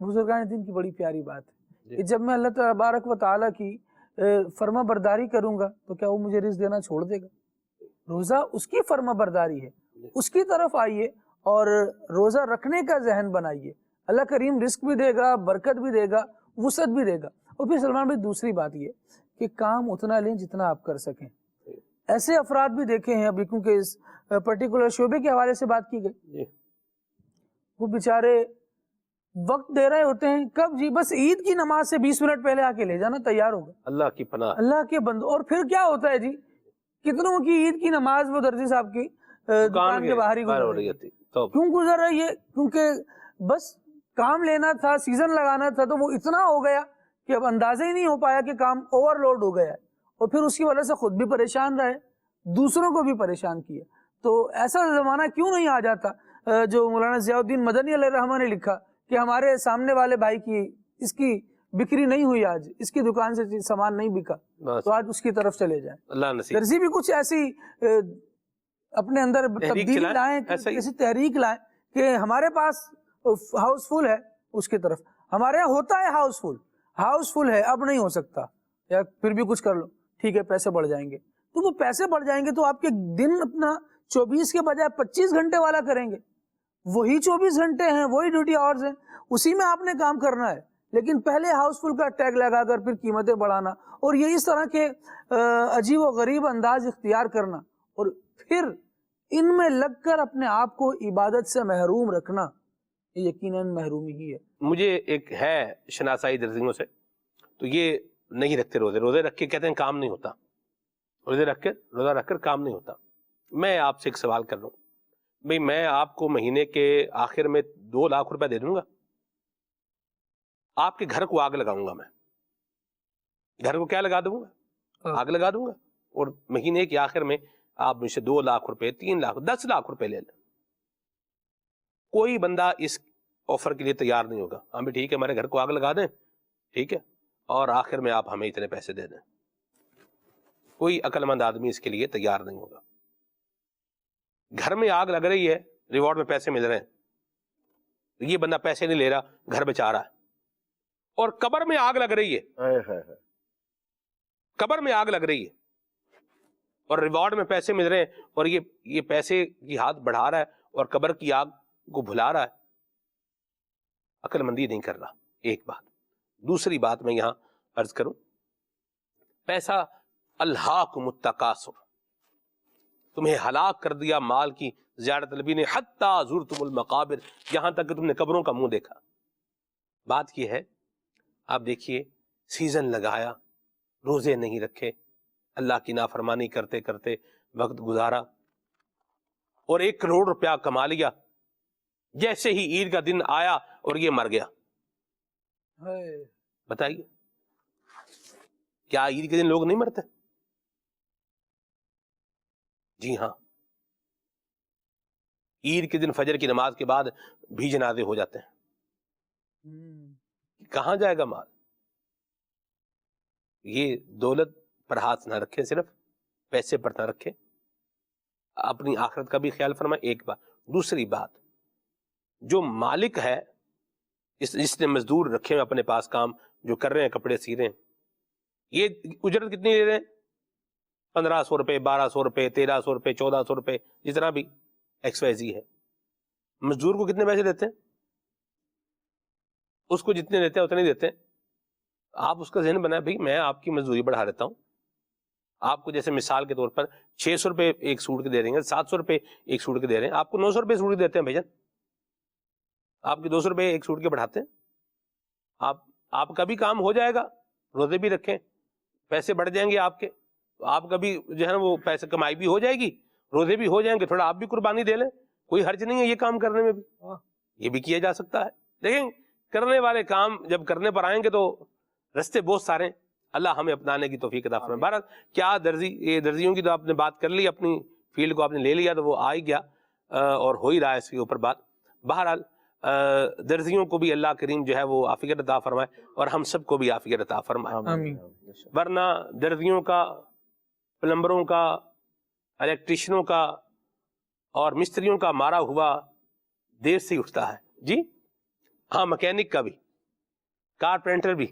بزرگان دین کی بڑی پیاری بات ہے کہ جب میں اللہ تبارک و تعالیٰ کی فرما برداری کروں گا تو کیا وہ مجھے رزق دینا چھوڑ دے گا؟ روزہ اس کی فرما برداری ہے, اس کی طرف آئیے اور روزہ رکھنے کا ذہن بنائیے. اللہ کریم رزق بھی دے گا, برکت بھی دے گا, وسعت بھی دے گا. اور پھر سلمان بھائی دوسری بات یہ کہ کام اتنا لیں جتنا آپ کر سکیں. ایسے افراد بھی دیکھے ہیں ابھی, کیونکہ اس پرٹیکولر شعبے کے حوالے سے بات کی گئی, وہ بیچارے وقت دے رہے ہوتے ہیں کب جی, بس عید کی نماز سے 20 منٹ پہلے آ کے لے جانا, تیار ہوگا. اللہ کی پناہ, اللہ کے بندو. اور پھر کیا ہوتا ہے جی, کتنوں کی عید کی نماز وہ درزی صاحب کی دکان کے باہر ہی گزر رہی ہے. کیوں گزر رہی ہے؟ کیونکہ بس کام لینا تھا, سیزن لگانا تھا, تو وہ اتنا ہو گیا کہ اب اندازہ ہی نہیں ہو پایا کہ کام اوور لوڈ ہو گیا ہے, اور پھر اس کی وجہ سے خود بھی پریشان رہے, دوسروں کو بھی پریشان کیا. تو ایسا زمانہ کیوں نہیں آ جاتا جو مولانا ضیاء الدین مدنی علیہ الرحمہ نے لکھا کہ ہمارے سامنے والے بھائی کی اس کی بکری نہیں ہوئی, آج اس کی دکان سے سامان نہیں بکا, تو آج اس کی طرف چلے جائیں. اللہ نصیب درزی بھی کچھ ایسی اپنے اندر تبدیلی لائیں, ایسی تحریک لائیں کہ ہمارے پاس ہاؤس فل ہے, اس کی طرف ہمارے یہاں ہوتا ہے ہاؤس فل ہے, اب نہیں ہو سکتا, یا پھر بھی کچھ کر لو, ٹھیک ہے پیسے بڑھ جائیں گے. تو وہ پیسے بڑھ جائیں گے تو آپ کے دن اپنا 24 کے بجائے 25 گھنٹے والا کریں گے. وہی 24 گھنٹے ہیں, وہی ڈیوٹی آورز ہیں, اسی میں آپ نے کام کرنا ہے. لیکن پہلے ہاؤس فل کا ٹیگ لگا کر پھر قیمتیں بڑھانا, اور یہ اس طرح کے عجیب و غریب انداز اختیار کرنا, اور پھر ان میں لگ کر اپنے آپ کو عبادت سے محروم رکھنا, یہ یقیناً محرومی ہی ہے. مجھے ایک ہے شناسائی درزیوں سے, تو یہ نہیں رکھتے روزے رکھ کے کہتے ہیں کام نہیں ہوتا, روزہ رکھ کر کام نہیں ہوتا. میں آپ سے ایک سوال کر رہا ہوں بھئی, میں آپ کو مہینے کے آخر میں 2 لاکھ روپے دے دوں گا, آپ کے گھر کو آگ لگاؤں گا, میں گھر کو کیا لگا دوں گا, آگ لگا دوں گا, اور مہینے کے آخر میں آپ مجھ سے 2 لاکھ روپے, 3 لاکھ, 10 لاکھ روپے لے لیں. کوئی بندہ اس آفر کے لیے تیار نہیں ہوگا. ہم بھی ٹھیک ہے, ہمارے گھر کو آگ لگا دیں, ٹھیک ہے, اور آخر میں آپ ہمیں اتنے پیسے دے دیں. کوئی عقل مند آدمی اس کے لیے تیار نہیں ہوگا. گھر میں آگ لگ رہی ہے, ریوارڈ میں پیسے مل رہے ہیں, یہ بندہ پیسے نہیں لے رہا, گھر بچا رہا ہے. اور قبر میں آگ لگ رہی ہے, قبر میں آگ لگ رہی ہے, اور ریوارڈ میں پیسے مل رہے ہیں, اور یہ پیسے کی ہاتھ بڑھا رہا ہے اور قبر کی آگ کو بھلا رہا ہے. عقل مندی نہیں کر رہا. ایک بات. دوسری بات میں یہاں عرض کروں, پیسہ الہاکم التکاثر, تمہیں ہلاک کر دیا مال کی زیادہ طلبی نے, حتی زرتم المقابر, یہاں تک کہ تم نے قبروں کا منہ دیکھا. بات یہ ہے, آپ دیکھیے سیزن لگایا, روزے نہیں رکھے, اللہ کی نافرمانی کرتے کرتے وقت گزارا, اور 1 کروڑ روپیہ کما لیا. جیسے ہی عید کا دن آیا اور یہ مر گیا. بتائیے کیا عید کے دن لوگ نہیں مرتے؟ جی ہاں, عید کے دن فجر کی نماز کے بعد بھی جنازے ہو جاتے ہیں. کہاں جائے گا مال؟ یہ دولت پر ہاتھ نہ رکھے, صرف پیسے پر نہ رکھے, اپنی آخرت کا بھی خیال فرمائے. ایک بات. دوسری بات, جو مالک ہے, اس نے مزدور رکھے ہیں اپنے پاس کام جو کر رہے ہیں, کپڑے سی رہے ہیں, یہ اجرت کتنی لے رہے ہیں؟ 1500 روپے, 1200 روپے, 1300 روپے, 1400 روپے, جتنا بھی XYZ ہے. مزدور کو کتنے پیسے دیتے ہیں؟ اس کو جتنے دیتے ہیں اتنے ہی دیتے ہیں. آپ اس کا ذہن بنائیں, بھائی میں آپ کی مزدوری بڑھا دیتا ہوں, آپ کو جیسے مثال کے طور پر 600 روپے ایک سوٹ کے دے رہے ہیں, 700 روپے ایک سوٹ کے دے رہے ہیں, آپ کو 900 روپے سوٹ کے دیتے ہیں بھائی جان, آپ کے 200 روپے ایک سوٹ کے بڑھاتے ہیں. آپ کا بھی کام ہو جائے گا روزے بھی رکھیں, پیسے بڑھ جائیں گے آپ کے, تو آپ کا بھی جو ہے نا وہ پیسے کمائی بھی ہو جائے گی, روزے بھی ہو جائیں گے, تھوڑا آپ بھی قربانی دے لیں, کوئی حرج نہیں ہے یہ کام کرنے میں بھی, یہ بھی کیا جا سکتا ہے. دیکھیں کرنے والے کام جب کرنے پر آئیں گے تو رستے بہت سارے, اللہ ہمیں اپنانے کی توفیق عطا فرمائے. بہرحال کیا درزی, یہ درزیوں کی تو آپ نے بات کر لی, اپنی فیلڈ کو آپ نے لے لیا تو وہ آ ہی گیا اور ہو ہی رہا ہے اس کے اوپر بات. بہرحال درزیوں کو بھی اللہ کریم جو ہے وہ عافیت عطا فرمائے اور ہم سب کو بھی عافیت عطا فرمائے. آمین. ورنہ درزیوں کا, پلمبروں کا, الیکٹریشنوں کا اور مستریوں کا مارا ہوا دیر سے اٹھتا ہے جی. ہاں مکینک کا بھی, کارپینٹر بھی,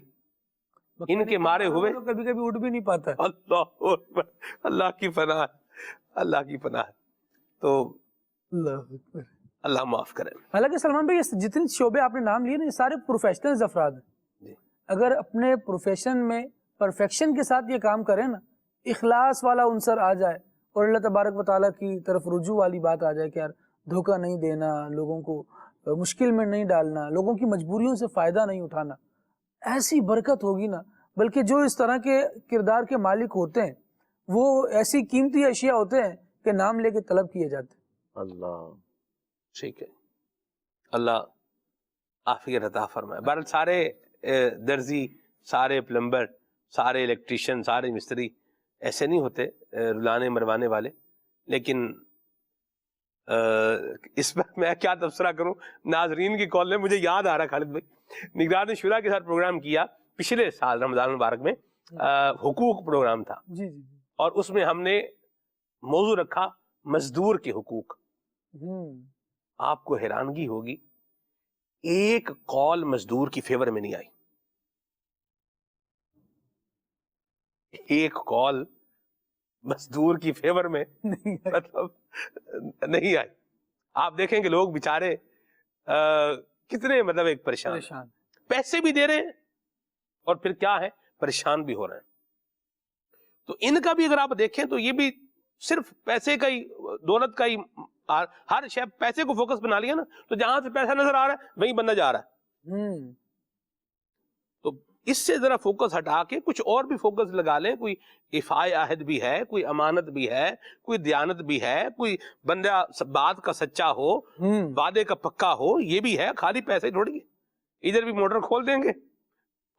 ان کے مارے ہوئے کبھی کبھی اٹھ بھی نہیں پاتا ہے. اللہ اکبر, اللہ کی پناہ ہے, اللہ کی پناہ ہے. تو اللہ اکبر, اللہ معاف کرے. حالانکہ سلمان بھائی یہ جتنے شعبے آپ نے نام لیے نا, یہ سارے پروفیشنل افراد ہیں. جی. اگر اپنے پروفیشن میں پرفیکشن کے ساتھ یہ کام کریں نا, اخلاص والا عنصر آ جائے اور اللہ تبارک و تعالیٰ کی طرف رجوع والی بات آ جائے کہ یار دھوکہ نہیں دینا, لوگوں کو مشکل میں نہیں ڈالنا, لوگوں کی مجبوریوں سے فائدہ نہیں اٹھانا, ایسی برکت ہوگی نا. بلکہ جو اس طرح کے کردار کے مالک ہوتے ہیں وہ ایسی قیمتی اشیاء ہوتے ہیں کہ نام لے کے طلب کیے جاتے ہیں. اللہ ٹھیک ہے, اللہ عافیت عطا فرمائے. بہرحال سارے درزی, سارے پلمبر, سارے الیکٹریشین, سارے مستری ایسے نہیں ہوتے رلانے مروانے والے. لیکن اس پر میں کیا تبصرہ کروں, ناظرین کی کال میں مجھے یاد آ رہا خالد بھائی, نگران شورا کے ساتھ پروگرام کیا پچھلے سال رمضان المبارک میں, حقوق پروگرام تھا, جی جی اور اس میں ہم نے موضوع رکھا مزدور کے حقوق. آپ کو حیرانگی ہوگی, ایک کال مزدور کی فیور میں نہیں آئی, ایک کال مزدور کی فیور میں مطلب نہیں آئی. آپ دیکھیں کہ لوگ بیچارے کتنے مطلب ایک پریشان, پیسے بھی دے رہے ہیں اور پھر کیا ہے پریشان بھی ہو رہے ہیں. تو ان کا بھی اگر آپ دیکھیں تو یہ بھی صرف پیسے کا ہی, دولت کا ہی, ہر شے پیسے کو فوکس بنا لیا نا, تو جہاں سے پیسہ نظر آ رہا ہے وہیں بندہ جا رہا ہے. تو اس سے ذرا فوکس ہٹا کے کچھ اور بھی فوکس لگا لیں. کوئی ایفائے عہد بھی ہے, کوئی امانت بھی ہے, کوئی دیانت بھی ہے, کوئی بندہ بات کا سچا ہو, وعدے کا پکا ہو, یہ بھی ہے. خالی پیسے تھوڑی ہے. ادھر بھی موٹر کھول دیں گے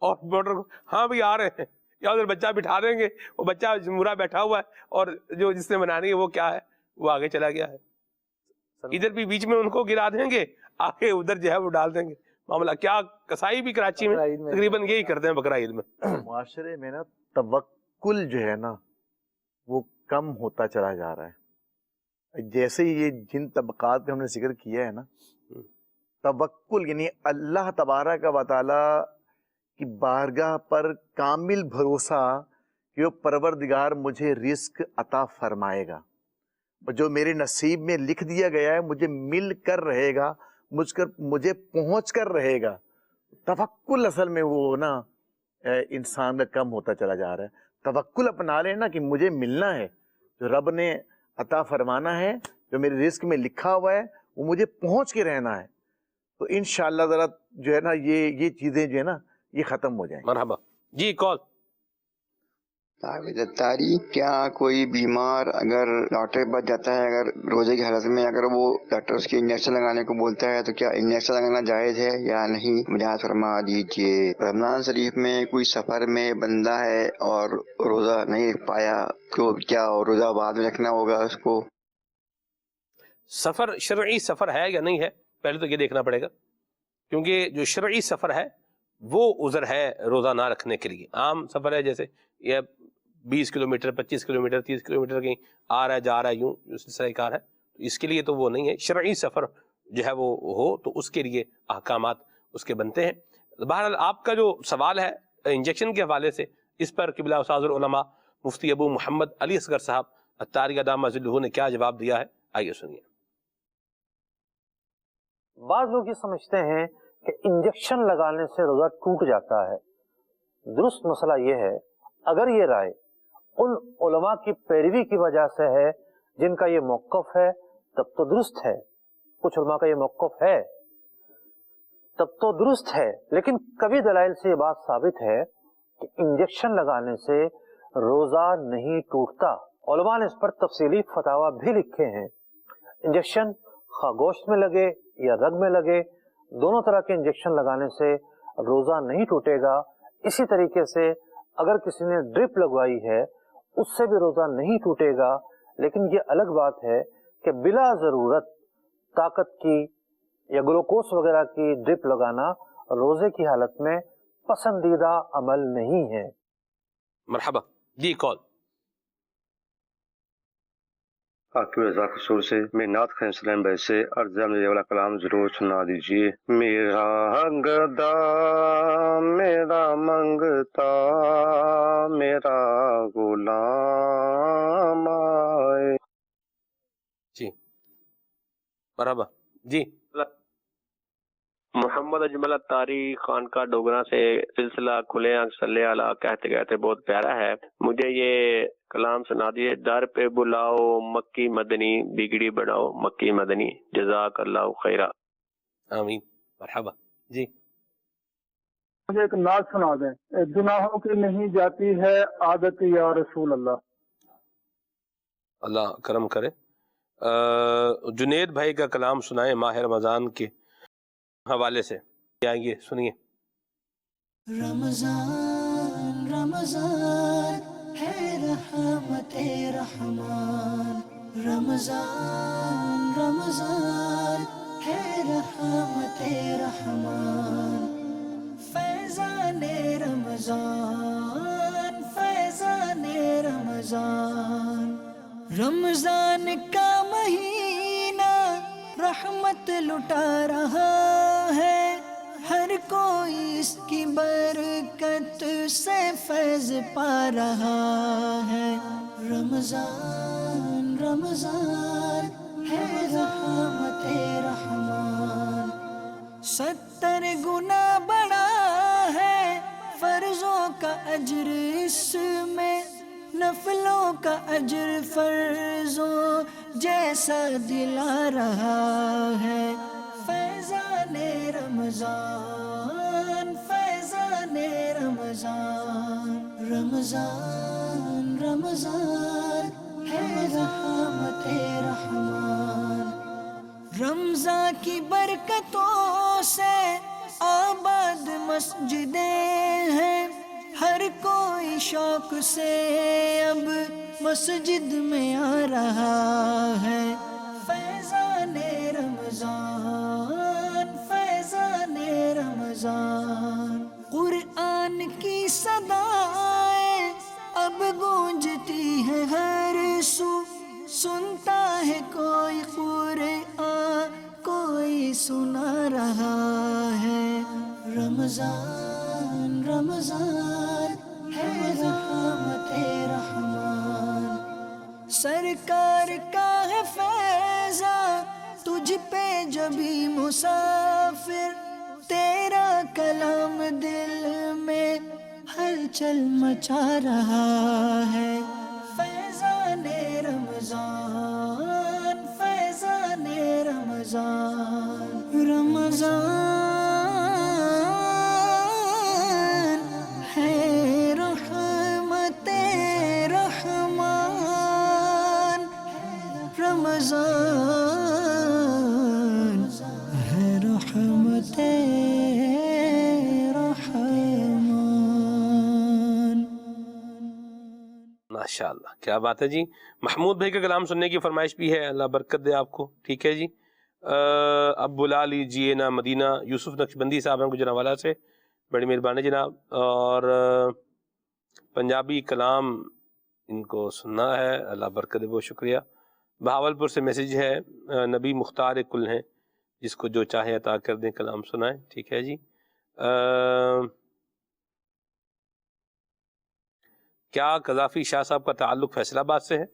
اور موٹر ہاں بھی آ رہے ہیں, یا ادھر بچہ بٹھا دیں گے, وہ بچہ جمورہ بیٹھا ہوا ہے اور جو جس نے بنانی ہے وہ کیا ہے, وہ آگے چلا گیا ہے. ادھر بھی بیچ میں ان کو گرا دیں گے, آگے ادھر جو ہے وہ ڈال دیں گے. معاملہ کیا کسائی بھی کراچی میں تقریباً یہی کرتے ہیں بقرہ عید میں. معاشرے میں نا توکل جو ہے نا وہ کم ہوتا چلا جا رہا ہے. جیسے یہ جن طبقات پہ ہم نے ذکر کیا ہے نا, توکل یعنی اللہ تبارک و تعالی کی بارگاہ پر کامل بھروسہ کہ وہ پروردگار مجھے رزق عطا فرمائے گا, اور جو میرے نصیب میں لکھ دیا گیا ہے مجھے مل کر رہے گا, مجھے پہنچ کر رہے گا. توکل اصل میں وہ نا انسان کا کم ہوتا چلا جا رہا ہے. توکل اپنا لے نا کہ مجھے ملنا ہے, جو رب نے عطا فرمانا ہے, جو میرے رزق میں لکھا ہوا ہے وہ مجھے پہنچ کے رہنا ہے. تو انشاءاللہ ذرا جو ہے نا یہ چیزیں جو ہے نا یہ ختم ہو جائیں. مرحبا جی. کال تاری, کیا کوئی بیمار اگر ڈاکٹر کے پاس جاتا ہے اگر روزے کی حالت میں, اگر وہ ڈاکٹر اس کی انجیکشن لگانے کو بولتا ہے تو کیا انجیکشن لگانا جائز ہے یا نہیں؟ مجھے فرما دیجیے. رمضان شریف میں کوئی سفر میں بندہ ہے اور روزہ نہیں رکھ پایا, تو کیا روزہ بعد میں رکھنا ہوگا اس کو؟ سفر شرعی سفر ہے یا نہیں ہے, پہلے تو یہ دیکھنا پڑے گا, کیونکہ جو شرعی سفر ہے وہ عذر ہے روزہ نہ رکھنے کے لیے. عام سفر ہے جیسے یہ 20 کلومیٹر 25 کلومیٹر 30 کلومیٹر کہیں آ رہا ہے جا رہا ہے, یوں سلسلہ کار ہے, تو اس کے لیے تو وہ نہیں ہے. شرعی سفر جو ہے وہ ہو تو اس کے لیے احکامات اس کے بنتے ہیں. بہرحال آپ کا جو سوال ہے انجیکشن کے حوالے سے, اس پر قبلہ استاذ العلماء مفتی ابو محمد علی اصغر صاحب الطاری دامہ ظلہ نے کیا جواب دیا ہے, آئیے سنیے. بعض لوگ یہ سمجھتے ہیں کہ انجیکشن لگانے سے روزہ ٹوٹ جاتا ہے. درست مسئلہ یہ ہے, اگر یہ رائے ان علماء کی پیروی کی وجہ سے ہے جن کا یہ موقف ہے تب تو درست ہے. کچھ علماء کا یہ موقف ہے تب تو درست ہے, لیکن کبھی دلائل سے یہ بات ثابت ہے کہ انجیکشن لگانے سے روزہ نہیں ٹوٹتا. علماء نے اس پر تفصیلی فتاوا بھی لکھے ہیں. انجیکشن خواہ گوشت میں لگے یا رگ میں لگے، دونوں طرح کے انجیکشن لگانے سے روزہ نہیں ٹوٹے گا. اسی طریقے سے اگر کسی نے ڈرپ لگوائی ہے اس سے بھی روزہ نہیں ٹوٹے گا. لیکن یہ الگ بات ہے کہ بلا ضرورت طاقت کی یا گلوکوز وغیرہ کی ڈرپ لگانا روزے کی حالت میں پسندیدہ عمل نہیں ہے. مرحبا جی کال. آپ رضا قصور سے میں نعت خان سلیم بھائی سے عرض میرے والا کلام ضرور سنا دیجیے. میرا گدا میرا منگتا میرا غلام آئے. جی مرحبا جی. محمد اجمل اتاری خانقاہ ڈوگرا سے سلسلہ کھلے آنکھ صلی اللہ کہتے کہتے بہت پیارا ہے. مجھے یہ کلام سنا دیے. در پہ بلاؤ مکی مدنی بگڑی بڑھاؤ مکی مدنی جزاک اللہ خیرہ. آمین. مرحبا جی. مجھے ایک نعت سنا دیں. گناہوں کی نہیں جاتی ہے عادت یا رسول اللہ. اللہ کرم کرے. جنید بھائی کا کلام سنائیں ماہ رمضان کے حوالے سے. آئیے سنیے. رمضان رمضان ہے رحمت رحمان. رمضان رمضان ہے رحمت رحمان. فیضان رمضان فیضان رمضان. رمضان کا مہینہ رحمت لٹا رہا ہے. ہر کوئی اس کی برکت سے فیض پا رہا ہے. رمضان رمضان ہے رحمت رحمان. 70 گنا بڑا ہے فرضوں کا اجر اس میں. نفلوں کا اجر فرضوں جیسا دلا رہا ہے. فیضان رمضان فیضان رمضان. رمضان رمضان ہے رحمت رحمان. رمضان کی برکتوں سے آباد مسجدیں ہیں. ہر کوئی شوق سے اب مسجد میں آ رہا ہے. فیضان رمضان فیضان رمضان. قرآن کی صدائیں اب گونجتی ہے ہر سو. سنتا ہے کوئی قرآن کوئی سنا رہا ہے. رمضان رمضان ہے رحمت رحمان. سرکار کا ہے فیضا تجھ پہ جبھی مسافر. تیرا کلام دل میں ہلچل مچا رہا ہے. فیضان رمضان فیضان رمضان. رمضان رمضان ہے رحمت رحمان. ماشاءاللہ کیا بات ہے جی. محمود بھائی کا کلام سننے کی فرمائش بھی ہے. اللہ برکت دے آپ کو. ٹھیک ہے جی. اب بلا لیجیے نا مدینہ. یوسف نقشبندی صاحب ہیں گجرانوالہ سے. بڑی مہربانی جناب. اور پنجابی کلام ان کو سننا ہے. اللہ برکت دے. بہت شکریہ. بہاولپور سے میسیج ہے. نبی مختار کل ہیں جس کو جو چاہے عطا کر دیں کلام سنائیں. ٹھیک ہے جی. کیا قذافی شاہ صاحب کا تعلق فیصل آباد سے ہے؟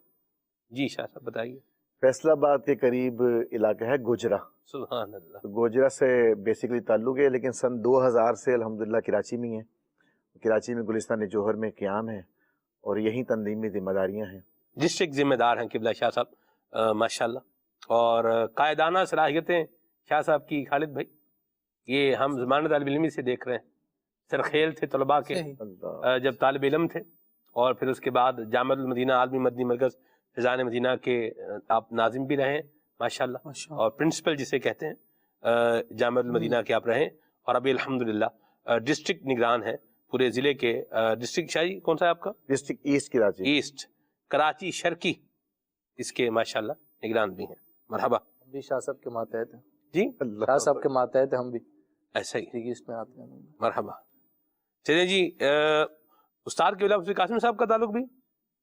جی شاہ صاحب بتائیے. فیصل آباد کے قریب علاقہ ہے گوجرا. سبحان اللہ. گوجرا سے بیسیکلی تعلق ہے لیکن سن 2000 سے الحمدللہ کراچی میں ہیں. کراچی میں گلستان جوہر میں قیام ہے اور یہی تنظیمی ذمہ داریاں ہیں. ڈسٹرکٹ ذمہ دار ہیں قبلہ شاہ صاحب ماشاءاللہ. اور قائدانہ صلاحیتیں شاہ صاحب کی. خالد بھائی یہ ہم زمانہ طالب علمی سے دیکھ رہے ہیں. سرخیل تھے طلباء کے جب طالب علم تھے، اور پھر اس کے بعد جامعہ المدینہ عالمی مدنی مرکز فیضان مدینہ کے آپ ناظم بھی رہے ہیں ماشاءاللہ، اور پرنسپل جسے کہتے ہیں جامعہ المدینہ کے آپ رہیں، اور ابھی الحمدللہ ڈسٹرکٹ نگران ہیں پورے ضلع کے۔ ڈسٹرکٹ شاہی کون سا ہے آپ کا؟ District east Karachi, east Karachi شرقی، اس کے ماشاءاللہ نگران بھی ہیں۔ مرحبا۔ ہم بھی شاہ صاحب کے ماتحت ہیں جی، شاہ صاحب کے ماتحت ہیں ہم بھی، ایسا ہی اس میں آتے ہیں۔ مرحبا۔ چلیں جی، استاد قبلہ مفتی قاسم صاحب کا تعلق بھی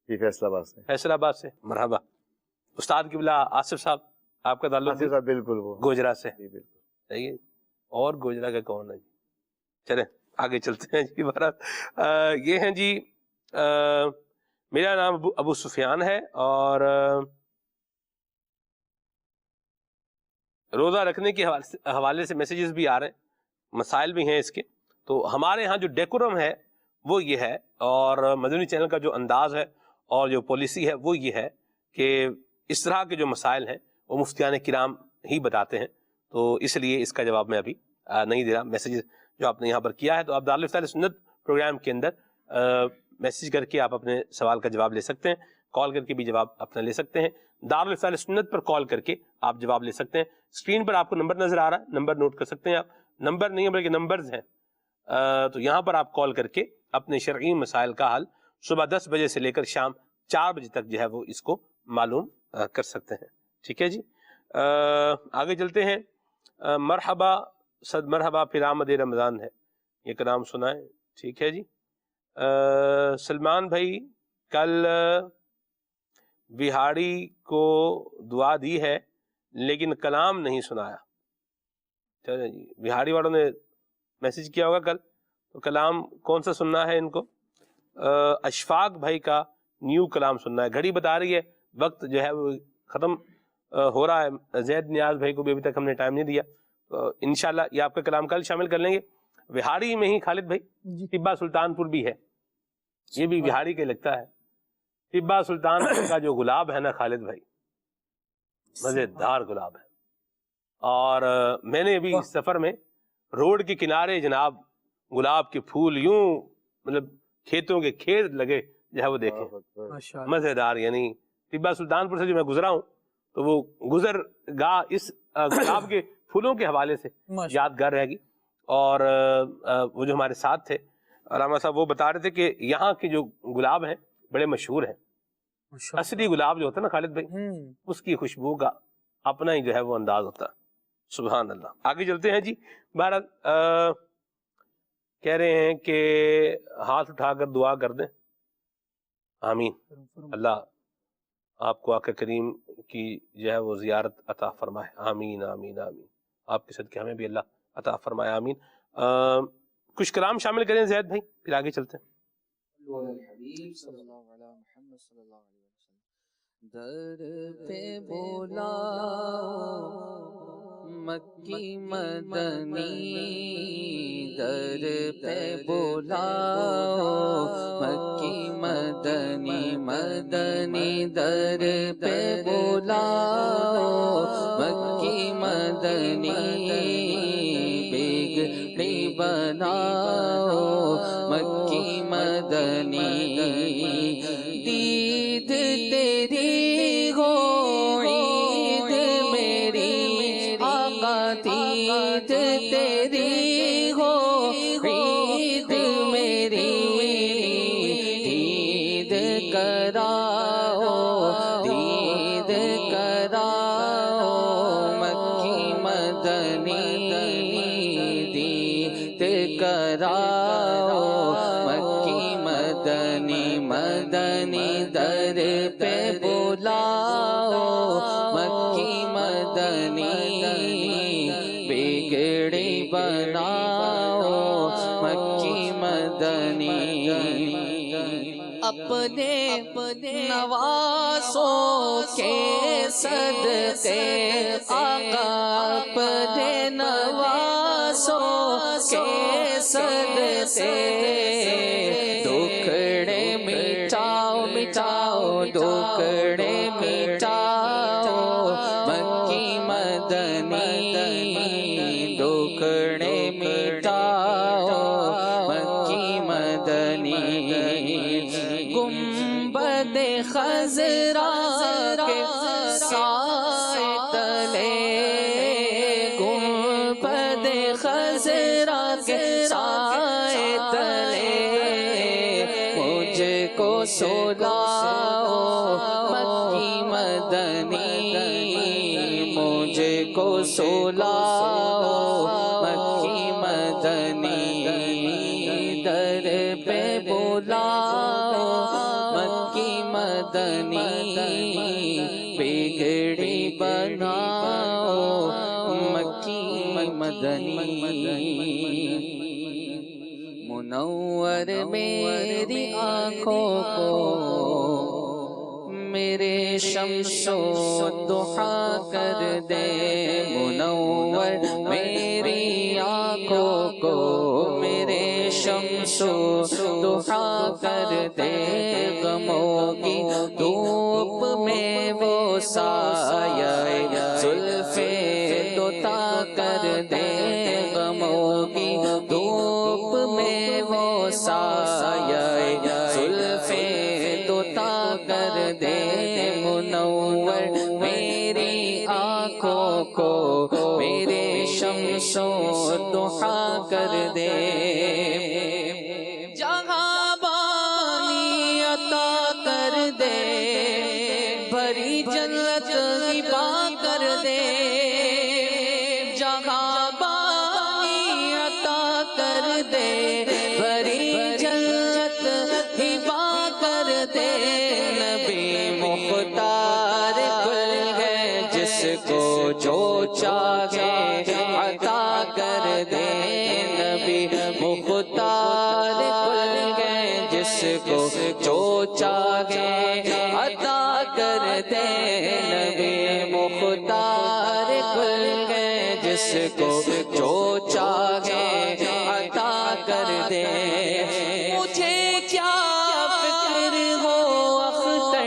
جی فیصل آباد سے، فیصل آباد سے۔ مرحبا۔ استاد قبلہ آصف صاحب آپ کا تعلق بھی بالکل وہ گوجرا سے، بالکل صحیح ہے۔ اور گوجرا کا کون ہے جی؟ چلیں آگے چلتے ہیں جی۔ بہرحال یہ ہیں جی، میرا نام ابو سفیان ہے، اور روزہ رکھنے کے حوالے سے میسیجز بھی آ رہے ہیں، مسائل بھی ہیں اس کے۔ تو ہمارے ہاں جو ڈیکورم ہے وہ یہ ہے، اور مدنی چینل کا جو انداز ہے اور جو پالیسی ہے وہ یہ ہے کہ اس طرح کے جو مسائل ہیں وہ مفتیان کرام ہی بتاتے ہیں، تو اس لیے اس کا جواب میں ابھی نہیں دے رہا۔ میسیجز جو آپ نے یہاں پر کیا ہے، تو آپ دارالفتہ سنت پروگرام کے اندر میسیج کر کے آپ اپنے سوال کا جواب لے سکتے ہیں، کال کر کے بھی جواب اپنا لے سکتے ہیں۔ دارالفتہ سنت پر کال کر کے آپ جواب لے سکتے ہیں۔ اسکرین پر آپ کو نمبر نظر آ رہا ہے، نمبر نوٹ کر سکتے ہیں آپ، نمبر نہیں ہے بلکہ نمبرز ہیں، تو یہاں پر آپ کال کر کے اپنے شرعی مسائل کا حل صبح 10 بجے سے لے کر شام 4 بجے تک جو ہے وہ اس کو معلوم کر سکتے ہیں۔ ٹھیک ہے جی، آگے چلتے ہیں۔ مرحبا صد مرحبا پھر آمد رمضان ہے، یہ کلام سنائیں۔ ٹھیک ہے جی۔ سلمان بھائی کل بہاڑی کو دعا دی ہے لیکن کلام نہیں سنایا۔ چلیں جی، بہاڑی والوں نے میسیج کیا ہوگا کل، تو کلام کون سا سننا ہے ان کو؟ اشفاق بھائی کا نیو کلام سننا ہے۔ گھڑی بتا رہی ہے وقت جو ہے وہ ختم ہو رہا ہے۔ زید نیاز بھائی کو بھی ابھی تک ہم نے ٹائم نہیں دیا، تو انشاءاللہ یہ آپ کا کلام کل شامل کر لیں گے۔ بہاڑی میں ہی خالد بھائی طبہ سلطان پور بھی ہے، یہ بھی بہاڑی کے لگتا ہے۔ طبہ سلطان پور کا جو گلاب ہے نا خالد بھائی، مزیدار گلاب ہے، اور میں نے ابھی اس سفر میں روڈ کے کنارے جناب گلاب کے پھول یوں مطلب کھیتوں کے کھیت لگے جو ہے وہ دیکھیں، مزیدار۔ یعنی طبہ سلطان پور سے جو میں گزرا ہوں تو وہ گزر گاہ اس گلاب کے پھولوں کے حوالے سے یادگار رہے گی۔ اور وہ جو ہمارے ساتھ تھے علامہ صاحب، وہ بتا رہے تھے کہ یہاں کے جو گلاب ہیں بڑے مشہور ہیں۔ اصلی گلاب جو ہوتا ہے نا خالد بھائی، اس کی خوشبو کا اپنا ہی جو ہے وہ انداز ہوتا ہے۔ سبحان اللہ۔ آگے چلتے ہیں جی۔ بہرحال کہہ رہے ہیں کہ ہاتھ اٹھا کر دعا کر دیں، آمین۔ اللہ آپ کو آقا کریم کی جو ہے وہ زیارت عطا فرمائے، آمین آمین آمین۔ آپ کے صدقے ہمیں بھی اللہ عطا فرمائے، آمین۔ کچھ کلام شامل کریں زید بھائی، پھر آگے چلتے ہیں۔ در پہ بولا مکی مدنی، در پہ بولا مکی مدنی، مدنی در پہ بولا مکی مدنی، بگڑی بناؤ مکی مدنی، دید تیری ہو عید میری آقا، دید تیری ہو عید میری، دید کراؤ دید کراؤ مکی مدنی، دید کراؤ مکی مدنی، مدنی در پہ بلاؤ مکی مدنی، بگڑی بناؤ مکی مدنی، اپنے نوازوں کے صدقے آقا، اپنے نوازوں کے صدقے دکھڑے مٹاؤ مٹاؤ، دکھڑے مٹاؤ مکی مدنی، دکھڑے مٹاؤ مدنی گنبد خضرا کے سائے تلے گنبد خضرا کے سائے تلے مجھ کو سلاؤ مکی مدنی مجھ کو سلاؤ مکی مدنی در پہ بلاؤ مکی مدنی بگڑی بناؤ مکی مدنی منور میری آنکھوں کو میرے شمس و ضحا کر دے منور میری آنکھوں کو میرے شمس و ضحا کر دے غموں کی دھوپ میں وہ سایہ زلف دوتا کر دے غموں کی دھوپ میں وہ سایہ زلف دوتا کر دے منور میری آنکھوں کو میرے شمس و ضحا کر دے جہاں بانی عطا کر دے بھری جنت ہبا کر دے جہاں بانی عطا کر دے بھری جنت ہبا کر دے نبی مختار کل ہے جس کو جو چاہے عطا کر دے نبی مختار کل ہے جس کو جو چاہے عطا کر دے نبی مختار کل ہے جس کو جو چاہے عطا کر دے مجھے کیا فکر ہو اختر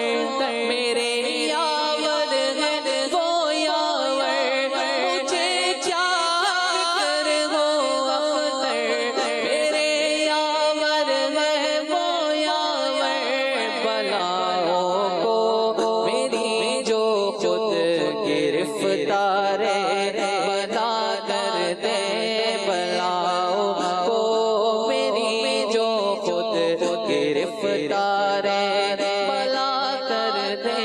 میرے یاور ہے وہ یاور مجھے کیا فکر ہو اختر میرے یاور ہے وہ یاور بلاؤں کو میری جو خود گرفتار بتا کر دے بلاؤں کو میری جو خود گرفتار بلا کر دے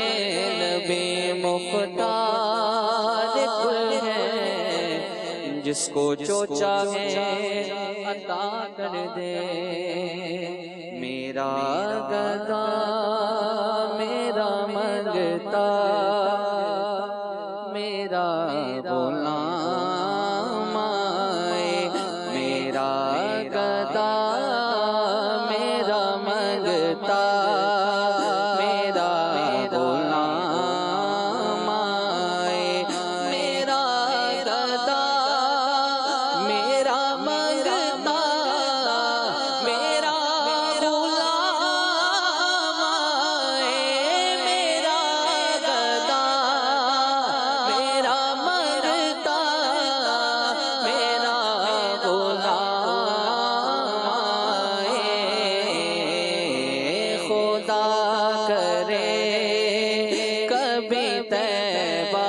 نبی مختار کل ہے جس کو جو چاہے عطا کر دے میرا گدا میرا منگتا میرا غلام آئے میرا گدا میرا منگتا میرا غلام آئے میرا گدا میرا منگتا میرا غلام آئے میرا گدا میرا منگتا میرا غلام آئے خدا کرے کبھی طیبہ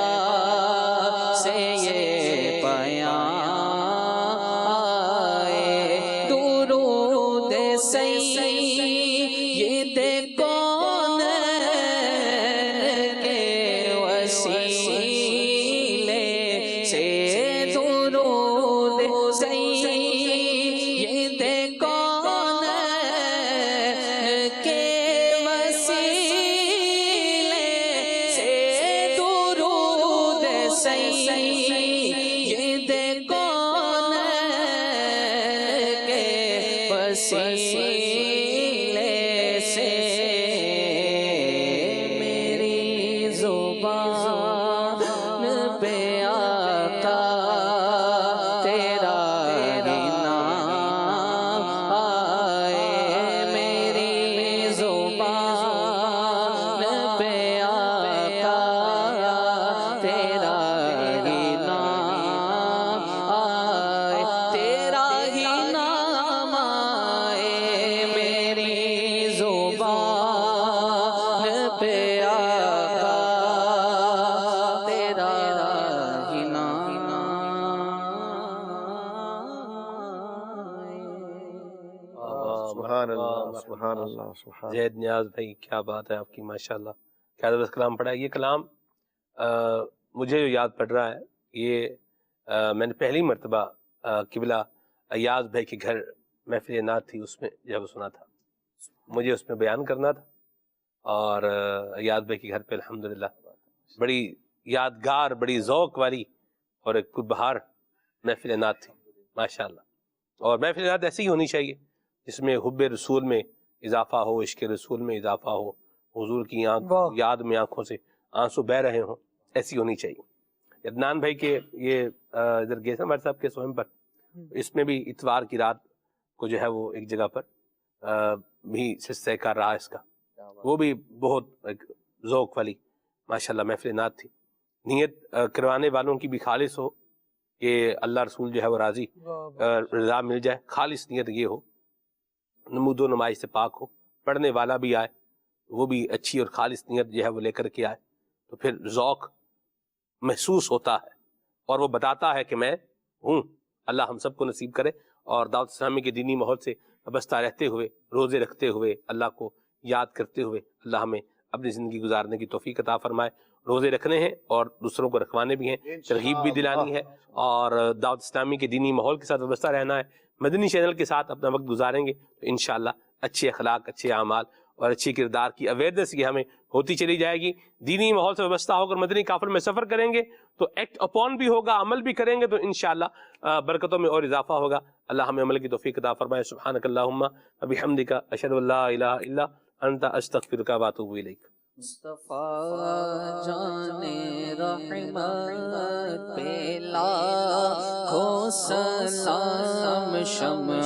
سے یہ پیام آئے درود سید کون کے وسیلے سے درود سید کون کے وسیلے سے درود سید کون کے وسیلے اللہ سبحان اللہ سبحان زید نیاز بھائی کیا بات ہے آپ کی ماشاءاللہ، کیا زبردست کلام پڑھا ہے۔ یہ کلام مجھے جو یاد پڑ رہا ہے یہ میں نے پہلی مرتبہ قبلہ ایاز بھائی کے گھر محفل نعت تھی اس میں جب سنا تھا، مجھے اس میں بیان کرنا تھا، اور ایاز بھائی کے گھر پہ الحمدللہ بڑی یادگار بڑی ذوق والی اور ایک بہار محفل نعت تھی ماشاءاللہ۔ اور محفل نعت ایسی ہی ہونی چاہیے جس میں حب رسول میں اضافہ ہو، عشق رسول میں اضافہ ہو، حضور کی یاد میں آنکھوں سے آنسو بہ رہے ہوں، ایسی ہونی چاہیے۔ عدنان بھائی کے یہ ادھر گئے تھے ہمارے صاحب کے سوہم پر، اس میں بھی اتوار کی رات کو جو ہے وہ ایک جگہ پر بھی سلسلہ کر رہا اس کا، وہ بھی بہت ایک ذوق والی ماشاءاللہ محفل نعت تھی۔ نیت کروانے والوں کی بھی خالص ہو کہ اللہ رسول جو ہے وہ راضی رضا مل جائے، خالص نیت یہ ہو، نمود و نمائش سے پاک ہو، پڑھنے والا بھی آئے وہ بھی اچھی اور خالص نیت جو ہے وہ لے کر کے آئے، تو پھر ذوق محسوس ہوتا ہے اور وہ بتاتا ہے کہ میں ہوں۔ اللہ ہم سب کو نصیب کرے، اور دعوت اسلامی کے دینی ماحول سے وابستہ رہتے ہوئے، روزے رکھتے ہوئے، اللہ کو یاد کرتے ہوئے اللہ ہمیں اپنی زندگی گزارنے کی توفیق عطا فرمائے۔ روزے رکھنے ہیں اور دوسروں کو رکھوانے بھی ہیں، ترغیب بھی دلانی ہے، اور دعوت اسلامی کے دینی ماحول کے ساتھ وابستہ رہنا ہے۔ مدنی چینل کے ساتھ اپنا وقت گزاریں گے تو انشاءاللہ اچھے اخلاق، اچھے اعمال اور اچھی کردار کی اویئرنیس یہ ہمیں ہوتی چلی جائے گی۔ دینی ماحول سے وابستہ ہو کر مدنی قافلے میں سفر کریں گے تو ایکٹ اپون بھی ہوگا، عمل بھی کریں گے تو انشاءاللہ برکتوں میں اور اضافہ ہوگا۔ اللہ ہمیں عمل کی توفیق عطا فرمائے۔ سبحانک اللہم وبحمدک، اشہد ان لا الہ الا انت، استغفرک واتوب الیک۔ مصطفیٰ جان رحمت پہ لاکھوں سلام، شمع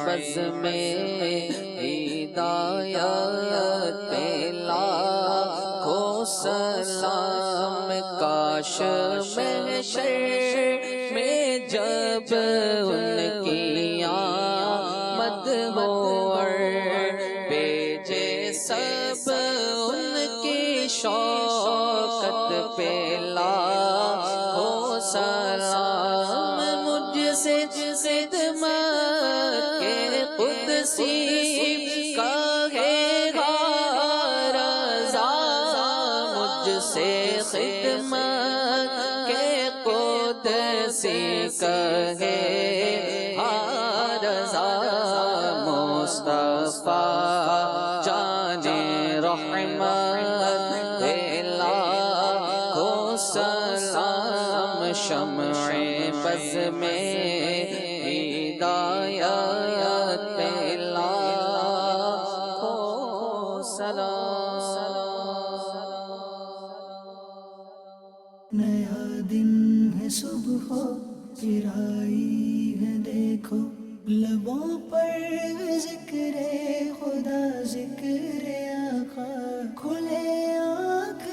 بز میں ہدایت پہ لاکھوں سلام، کاش محشر میں جب ان کی آمد ہو اور بھیجے سب شوقت پہ لاکھوں سلام، مجھ سے خدمت کے قدسی کا ہے رضا، مجھ سے خدمت کے قدسی کا ہے رضا، مصطفیٰ جان رحمت سلام، شمع بز میں ہدایت پہ لاکھوں سلام۔ نیا دن ہے صبح پھر آئی ہے دیکھو، لبوں پر ذکر خدا ذکر آقا، کھلے آنکھ